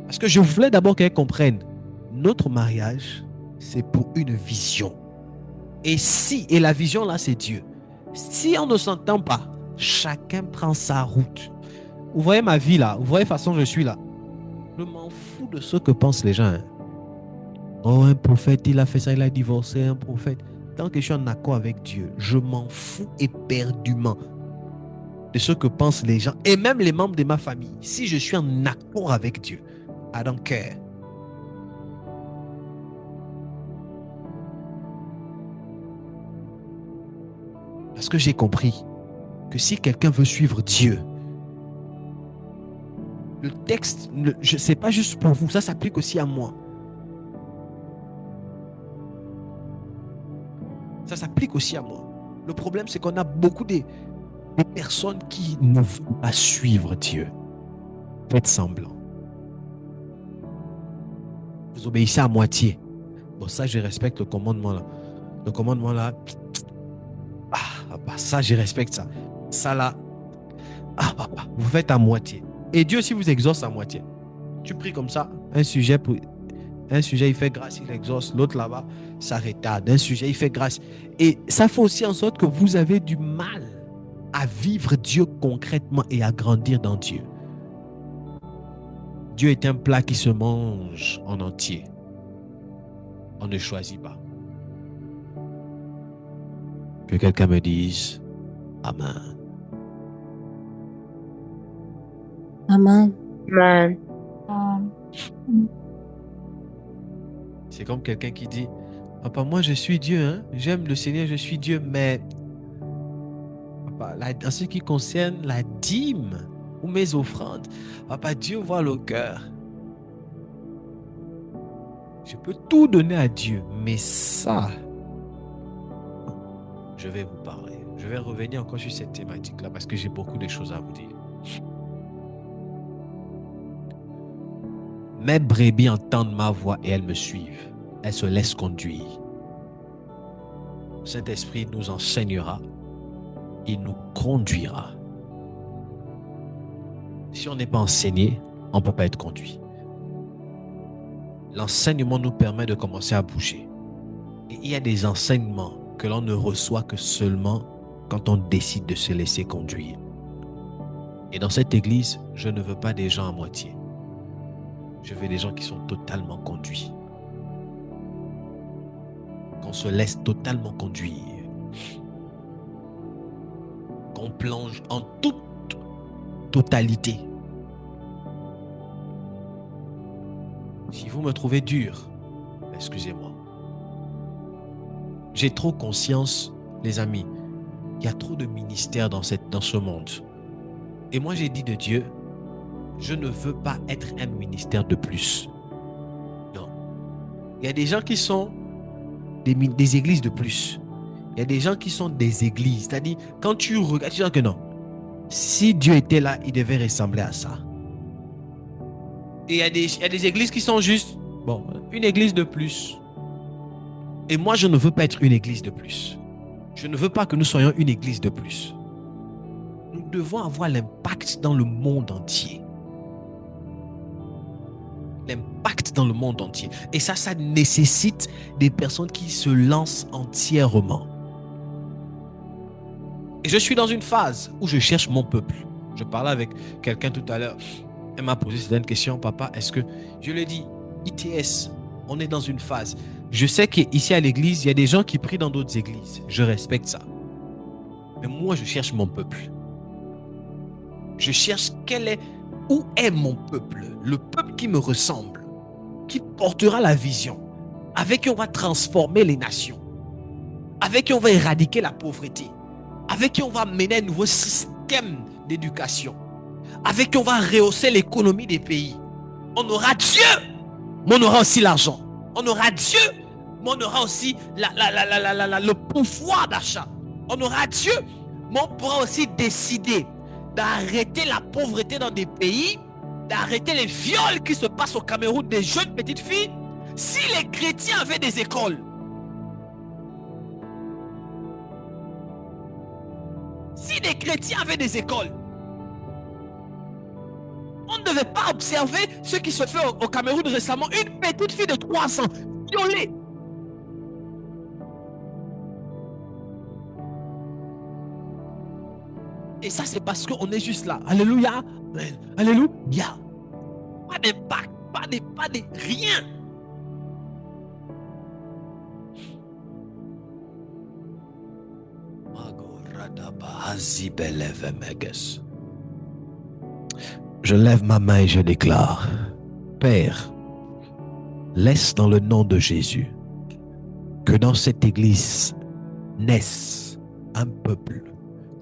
Parce que je voulais d'abord qu'elle comprenne. Notre mariage, c'est pour une vision. Et la vision là, c'est Dieu. Si on ne s'entend pas, chacun prend sa route. Vous voyez ma vie là, vous voyez la façon dont je suis là. Je m'en fous de ce que pensent les gens. Hein. Oh, un prophète, il a fait ça, il a divorcé, un prophète. Tant que je suis en accord avec Dieu, je m'en fous éperdument de ce que pensent les gens et même les membres de ma famille. Si je suis en accord avec Dieu, I don't care. Parce que j'ai compris que si quelqu'un veut suivre Dieu, le texte, c'est pas juste pour vous, ça s'applique aussi à moi. Ça s'applique aussi à moi. Le problème, c'est qu'on a beaucoup de personnes qui ne veulent pas suivre Dieu. Faites semblant. Vous obéissez à moitié. Bon, ça, je respecte le commandement là. le commandement là, papa, ça, je respecte ça. Ça là, papa, vous faites à moitié. Et Dieu aussi vous exauce à moitié. Tu pries comme ça, un sujet, il fait grâce, il exauce. L'autre là-bas, ça retarde. Un sujet, il fait grâce. Et ça fait aussi en sorte que vous avez du mal à vivre Dieu concrètement et à grandir dans Dieu. Dieu est un plat qui se mange en entier. On ne choisit pas. Que quelqu'un me dise Amen. Amen. Amen. C'est comme quelqu'un qui dit papa, moi je suis Dieu, hein? J'aime le Seigneur, je suis Dieu, mais papa, en ce qui concerne la dîme ou mes offrandes, papa, Dieu voit le cœur. Je peux tout donner à Dieu, mais ça, je vais vous parler. Je vais revenir encore sur cette thématique-là parce que j'ai beaucoup de choses à vous dire. Mes brebis entendent ma voix et elles me suivent. Elles se laissent conduire. Saint-Esprit nous enseignera. Il nous conduira. Si on n'est pas enseigné, on ne peut pas être conduit. L'enseignement nous permet de commencer à bouger. Et il y a des enseignements que l'on ne reçoit que seulement quand on décide de se laisser conduire. Et dans cette église, je ne veux pas des gens à moitié. Je veux des gens qui sont totalement conduits. Qu'on se laisse totalement conduire. Qu'on plonge en toute totalité. Si vous me trouvez dur, excusez-moi. J'ai trop conscience, les amis, il y a trop de ministères dans ce monde. Et moi, j'ai dit de Dieu, je ne veux pas être un ministère de plus. Non. Il y a des gens qui sont des églises de plus. Il y a des gens qui sont des églises. C'est-à-dire, quand tu regardes, tu dis que non. Si Dieu était là, il devait ressembler à ça. Et il y a des églises qui sont juste, bon, une église de plus. Et moi, je ne veux pas être une église de plus. Je ne veux pas que nous soyons une église de plus. Nous devons avoir l'impact dans le monde entier. L'impact dans le monde entier. Et ça nécessite des personnes qui se lancent entièrement. Et je suis dans une phase où je cherche mon peuple. Je parlais avec quelqu'un tout à l'heure. Elle m'a posé certaines questions. Papa, est-ce que... Je lui ai dit, ITS, on est dans une phase. Je sais qu'ici à l'église, il y a des gens qui prient dans d'autres églises. Je respecte ça. Mais moi, je cherche mon peuple. Je cherche où est mon peuple? Le peuple qui me ressemble, qui portera la vision, avec qui on va transformer les nations, avec qui on va éradiquer la pauvreté, avec qui on va mener un nouveau système d'éducation, avec qui on va rehausser l'économie des pays. On aura Dieu, mais on aura aussi l'argent. On aura Dieu, mais on aura aussi le pouvoir d'achat. On aura Dieu, mais on pourra aussi décider d'arrêter la pauvreté dans des pays, d'arrêter les viols qui se passent au Cameroun des jeunes petites filles. Si les chrétiens avaient des écoles, on ne devait pas observer ce qui se fait au Cameroun récemment. Une petite fille de 3 ans violée. Et ça, c'est parce qu'on est juste là. Alléluia. Alléluia. Pas d'impact, pas de rien. Je lève ma main et je déclare, Père, laisse dans le nom de Jésus que dans cette église naisse un peuple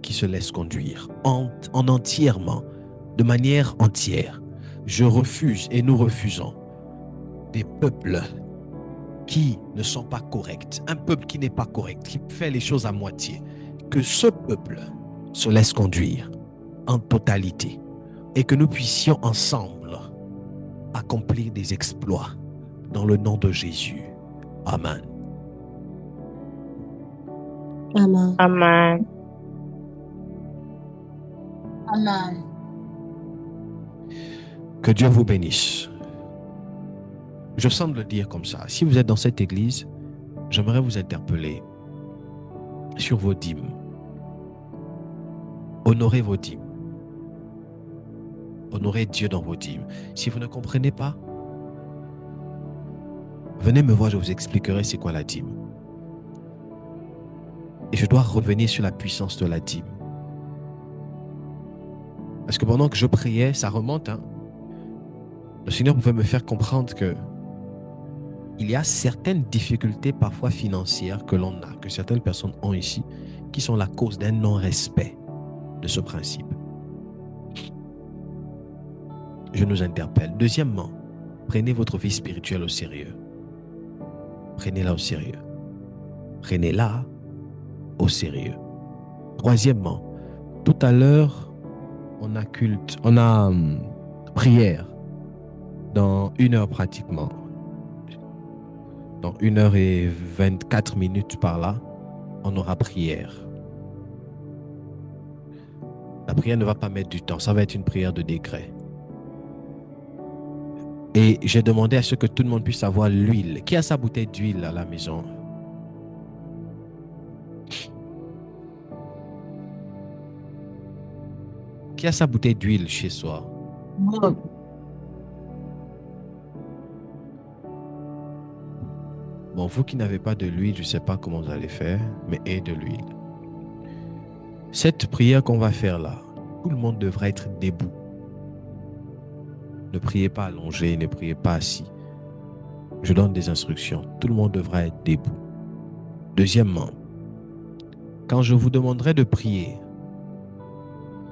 qui se laisse conduire en entièrement, de manière entière. Je refuse et nous refusons des peuples qui ne sont pas corrects, un peuple qui n'est pas correct, qui fait les choses à moitié. Que ce peuple se laisse conduire en totalité et que nous puissions ensemble accomplir des exploits dans le nom de Jésus. Amen. Amen. Amen. Amen. Que Dieu vous bénisse. Je semble le dire comme ça. Si vous êtes dans cette église, j'aimerais vous interpeller sur vos dîmes. Honorez vos dîmes. Honorez Dieu dans vos dîmes. Si vous ne comprenez pas, venez me voir, je vous expliquerai c'est quoi la dîme. Et je dois revenir sur la puissance de la dîme. Parce que pendant que je priais, ça remonte. Le Seigneur pouvait me faire comprendre que il y a certaines difficultés parfois financières que l'on a, que certaines personnes ont ici, qui sont la cause d'un non-respect de ce principe. Je nous interpelle. Deuxièmement, prenez votre vie spirituelle au sérieux. Prenez-la au sérieux. Prenez-la au sérieux. Troisièmement, tout à l'heure, on a culte, on a prière dans 1 heure pratiquement. Dans 1 heure et 24 minutes par là, on aura prière. La prière ne va pas mettre du temps, ça va être une prière de décret. Et j'ai demandé à ce que tout le monde puisse avoir l'huile. Qui a sa bouteille d'huile à la maison? Qui a sa bouteille d'huile chez soi? Moi, Bon, vous qui n'avez pas de l'huile, je ne sais pas comment vous allez faire, mais ayez de l'huile. Cette prière qu'on va faire là, tout le monde devrait être debout. Ne priez pas allongé, ne priez pas assis. Je donne des instructions. Tout le monde devra être debout. Deuxièmement, quand je vous demanderai de prier,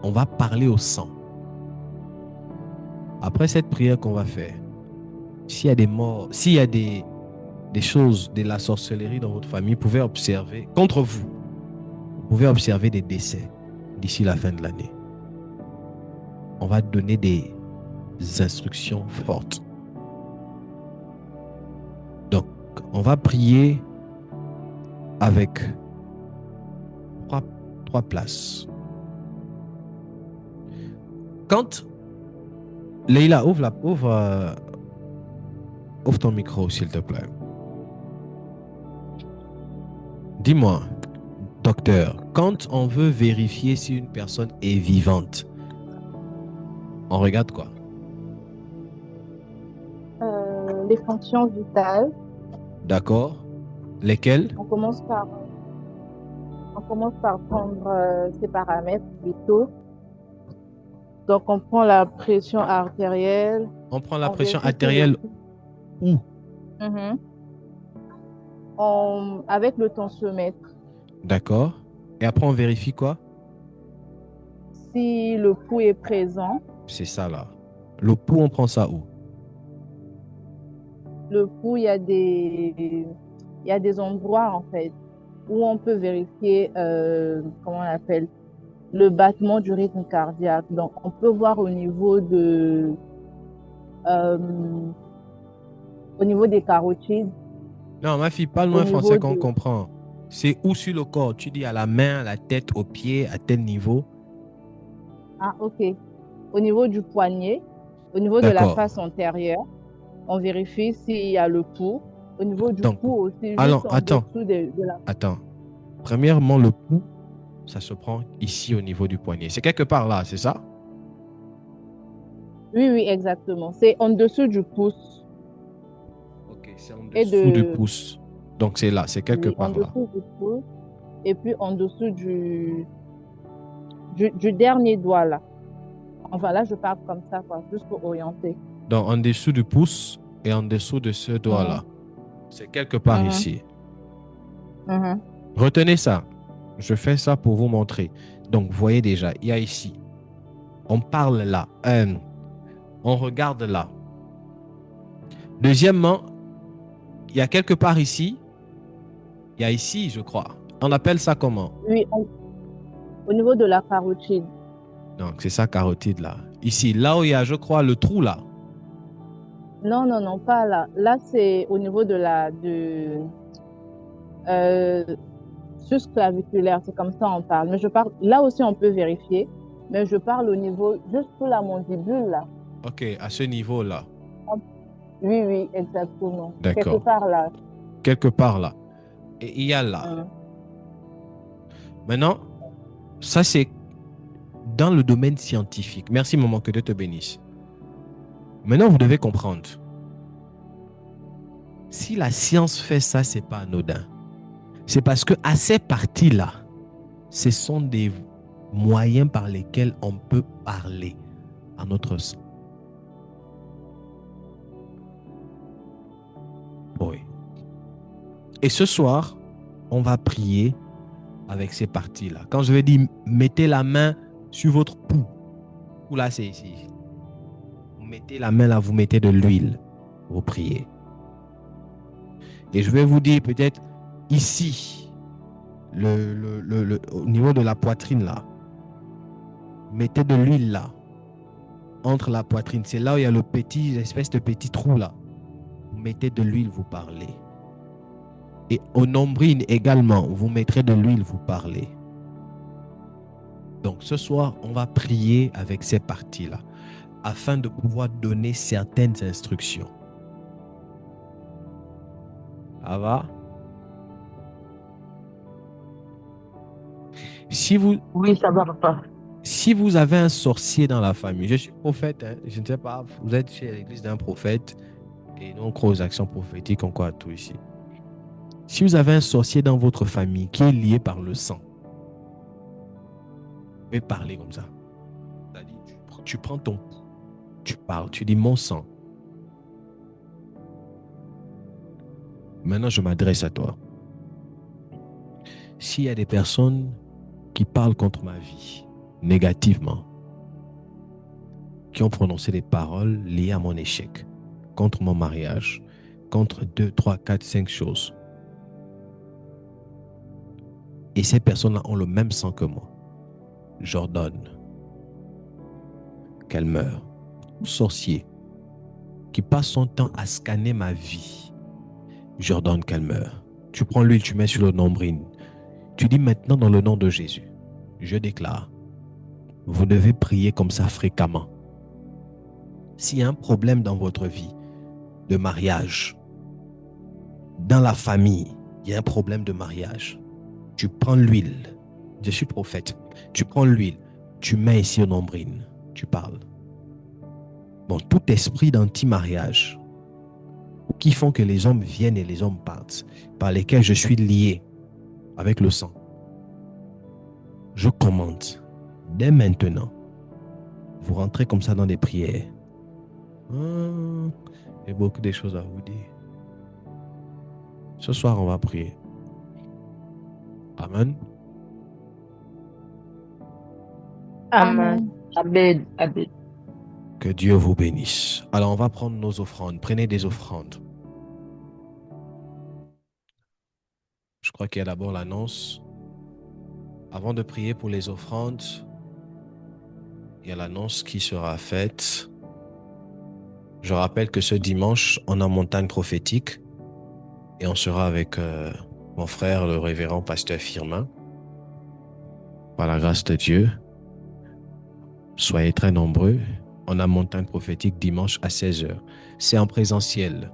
on va parler au sang. Après cette prière qu'on va faire, s'il y a des morts, s'il y a des choses, de la sorcellerie dans votre famille, vous pouvez observer, contre vous, vous pouvez observer des décès d'ici la fin de l'année. On va donner des instructions fortes. Donc, on va prier avec trois places. Quand Leïla, ouvre ton micro, s'il te plaît. Dis-moi, docteur, quand on veut vérifier si une personne est vivante, on regarde quoi? Les fonctions vitales. D'accord. Lesquelles? On commence par prendre ces paramètres vitaux. Donc, on prend la pression artérielle. On prend la pression artérielle où? Avec le tensiomètre. D'accord. Et après, on vérifie quoi? Si le pouls est présent. C'est ça là. Le pouls, on prend ça où? Le pouls, il y a des endroits en fait où on peut vérifier, comment on appelle, le battement du rythme cardiaque. Donc, on peut voir au niveau des carotides. Non, ma fille, parle-nous un français qu'on comprend. C'est où sur le corps? Tu dis à la main, à la tête, aux pieds, à tel niveau? Ah, ok. Au niveau du poignet, au niveau de la face antérieure, on vérifie s'il y a le pouls. Au niveau du cou aussi. Alors, attends. Attends. Premièrement, le pouls, ça se prend ici au niveau du poignet. C'est quelque part là, c'est ça? Oui, exactement. C'est en dessous du pouce. Ok, c'est en dessous du pouce. Donc, c'est là, c'est quelque part là. En dessous du pouce. Et puis, en dessous du dernier doigt là. Enfin, là, je parle comme ça, quoi, juste pour orienter. Donc, en dessous du pouce et en dessous de ce doigt là. C'est quelque part ici. Retenez ça. Je fais ça pour vous montrer. Donc, vous voyez déjà, il y a ici. On parle là. On regarde là. Deuxièmement, il y a quelque part ici. Il y a ici, je crois. On appelle ça comment? Oui, au niveau de la carotide. Donc, c'est ça, carotide là. Ici, là où il y a, je crois, le trou là. Non, pas là. Là, c'est au niveau de susclaviculaire, c'est comme ça on parle. Mais je parle, là aussi on peut vérifier, mais je parle au niveau, juste sous la mandibule là. Ok, à ce niveau-là. Oui, oui, exactement. D'accord. Quelque part là. Quelque part là. Et il y a là. Maintenant, ça c'est dans le domaine scientifique. Merci maman, que Dieu te bénisse. Maintenant, vous devez comprendre. Si la science fait ça, c'est pas anodin. C'est parce que à ces parties-là, ce sont des moyens par lesquels on peut parler à notre sang. Oui. Et ce soir, on va prier avec ces parties-là. Quand je vais dire, mettez la main sur votre pouls. Ou là, c'est ici. Vous mettez la main là, vous mettez de l'huile. Vous priez. Et je vais vous dire peut-être ici, au niveau de la poitrine là. Mettez de l'huile là. Entre la poitrine. C'est là où il y a l'espèce de petit trou là. Vous mettez de l'huile, vous parlez. Et au nombril également, vous mettrez de l'huile, vous parlez. Donc ce soir, on va prier avec ces parties-là, afin de pouvoir donner certaines instructions. Ça va? Oui, ça va, papa. Si vous avez un sorcier dans la famille, je suis prophète, hein, je ne sais pas, vous êtes chez l'église d'un prophète, et nous on croit aux actions prophétiques, on croit à tout ici. Si vous avez un sorcier dans votre famille qui est lié par le sang, vous pouvez parler comme ça. C'est-à-dire, tu prends ton pouls, tu parles, tu dis mon sang. Maintenant, je m'adresse à toi. S'il y a des personnes qui parlent contre ma vie négativement, qui ont prononcé des paroles liées à mon échec, contre mon mariage, contre 2, 3, 4, 5 choses, et ces personnes-là ont le même sang que moi, j'ordonne qu'elles meurent. Sorcier qui passe son temps à scanner ma vie, j'ordonne qu'elle meure. Tu prends l'huile, tu mets sur le nombril. Tu dis maintenant dans le nom de Jésus, je déclare, vous devez prier comme ça fréquemment. S'il y a un problème dans votre vie, de mariage, dans la famille, il y a un problème de mariage, tu prends l'huile, je suis prophète, tu prends l'huile, tu mets ici au nombril, tu parles. Bon, tout esprit d'anti-mariage qui font que les hommes viennent et les hommes partent, par lesquels je suis lié avec le sang, je commande, dès maintenant, vous rentrez comme ça dans des prières. J'ai beaucoup de choses à vous dire. Ce soir, on va prier. Amen. Amen. Amen. Amen. Que Dieu vous bénisse. Alors, on va prendre nos offrandes. Prenez des offrandes. Je crois qu'il y a d'abord l'annonce. Avant de prier pour les offrandes, il y a l'annonce qui sera faite. Je rappelle que ce dimanche, on a montagne prophétique et on sera avec mon frère, le révérend pasteur Firmin. Par la grâce de Dieu, soyez très nombreux. On a montagne prophétique dimanche à 16h. C'est en présentiel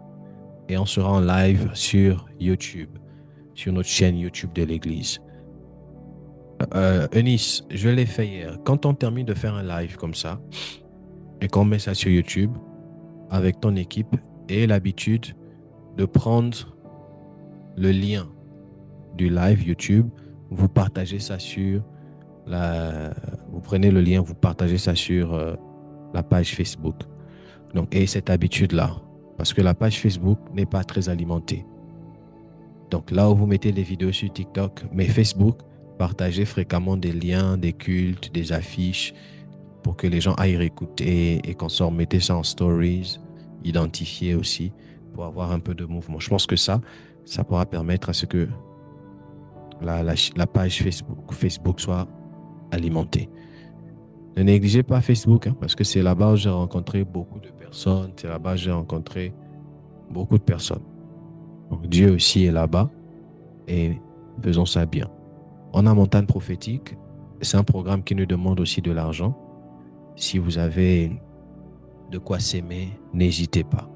et on sera en live sur YouTube, sur notre chaîne YouTube de l'église. Eunice, je l'ai fait hier. Quand on termine de faire un live comme ça et qu'on met ça sur YouTube avec ton équipe, et l'habitude de prendre le lien du live YouTube, vous partagez ça sur vous prenez le lien, vous partagez ça sur la page Facebook. Donc, et cette habitude-là, parce que la page Facebook n'est pas très alimentée. Donc là où vous mettez des vidéos sur TikTok, mais Facebook, partagez fréquemment des liens, des cultes, des affiches pour que les gens aillent réécouter et qu'on sort, mettez ça en stories, identifier aussi pour avoir un peu de mouvement. Je pense que ça pourra permettre à ce que la page Facebook soit alimentée. Ne négligez pas Facebook, hein, parce que c'est là-bas où j'ai rencontré beaucoup de personnes, c'est là-bas où j'ai rencontré beaucoup de personnes. Donc Dieu aussi est là-bas et faisons ça bien. On a Montagne Prophétique. C'est un programme qui nous demande aussi de l'argent. Si vous avez de quoi s'aimer, n'hésitez pas.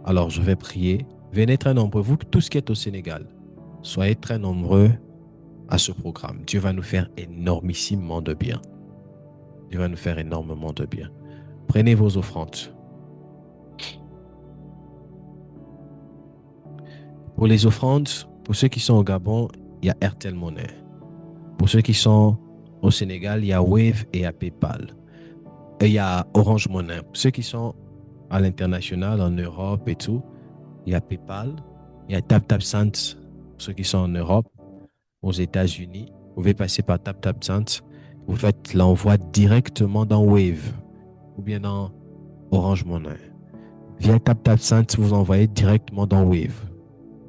Alors, je vais prier. Venez très nombreux. Vous tous qui êtes au Sénégal, soyez très nombreux à ce programme. Dieu va nous faire énormissimement de bien. Dieu va nous faire énormément de bien. Prenez vos offrandes. Pour les offrandes, pour ceux qui sont au Gabon, il y a RTL Monnaie. Pour ceux qui sont au Sénégal, il y a Wave et il y a PayPal. Et il y a Orange Monnaie. Pour ceux qui sont à l'international, en Europe et tout, il y a PayPal, il y a TapTapSend. Pour ceux qui sont en Europe, aux États-Unis, vous pouvez passer par TapTapSend. Vous faites l'envoi directement dans Wave ou bien dans Orange Monnaie. Via TapTapSend, vous envoyez directement dans Wave.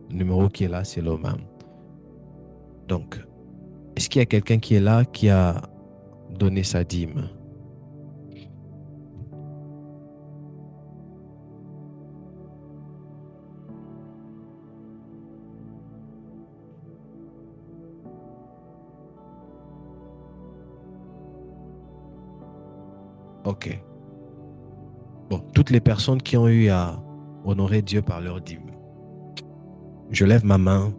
Le numéro qui est là, c'est le même. Donc, est-ce qu'il y a quelqu'un qui est là qui a donné sa dîme? Ok. Bon, toutes les personnes qui ont eu à honorer Dieu par leur dîme, je lève ma main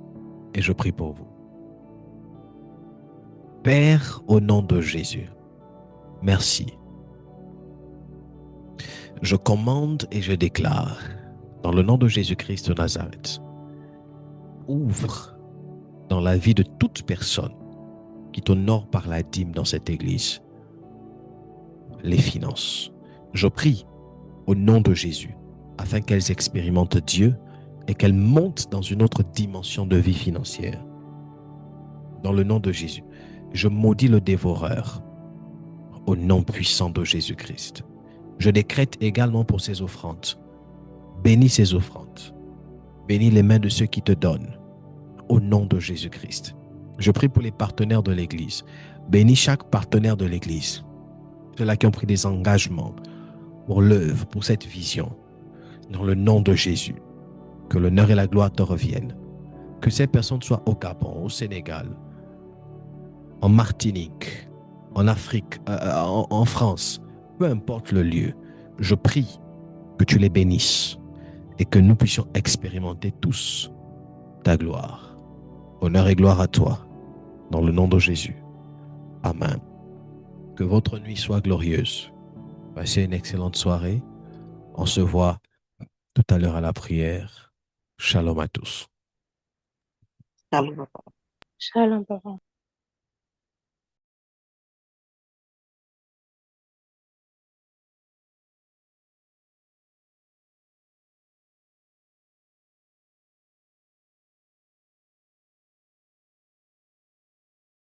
et je prie pour vous. Père, au nom de Jésus, merci. Je commande et je déclare, dans le nom de Jésus-Christ de Nazareth, ouvre dans la vie de toute personne qui t'honore par la dîme dans cette église les finances. Je prie au nom de Jésus afin qu'elles expérimentent Dieu et qu'elles montent dans une autre dimension de vie financière. Dans le nom de Jésus, je maudis le dévoreur au nom puissant de Jésus-Christ. Je décrète également pour ces offrandes. Bénis ces offrandes. Bénis les mains de ceux qui te donnent au nom de Jésus-Christ. Je prie pour les partenaires de l'Église. Bénis chaque partenaire de l'Église. Ceux-là qui ont pris des engagements pour l'œuvre, pour cette vision. Dans le nom de Jésus, que l'honneur et la gloire te reviennent. Que ces personnes soient au Gabon, au Sénégal, en Martinique, en Afrique, en France, peu importe le lieu. Je prie que tu les bénisses et que nous puissions expérimenter tous ta gloire. Honneur et gloire à toi, dans le nom de Jésus. Amen. Que votre nuit soit glorieuse. Passez une excellente soirée. On se voit tout à l'heure à la prière. Shalom à tous. Shalom. Shalom, papa.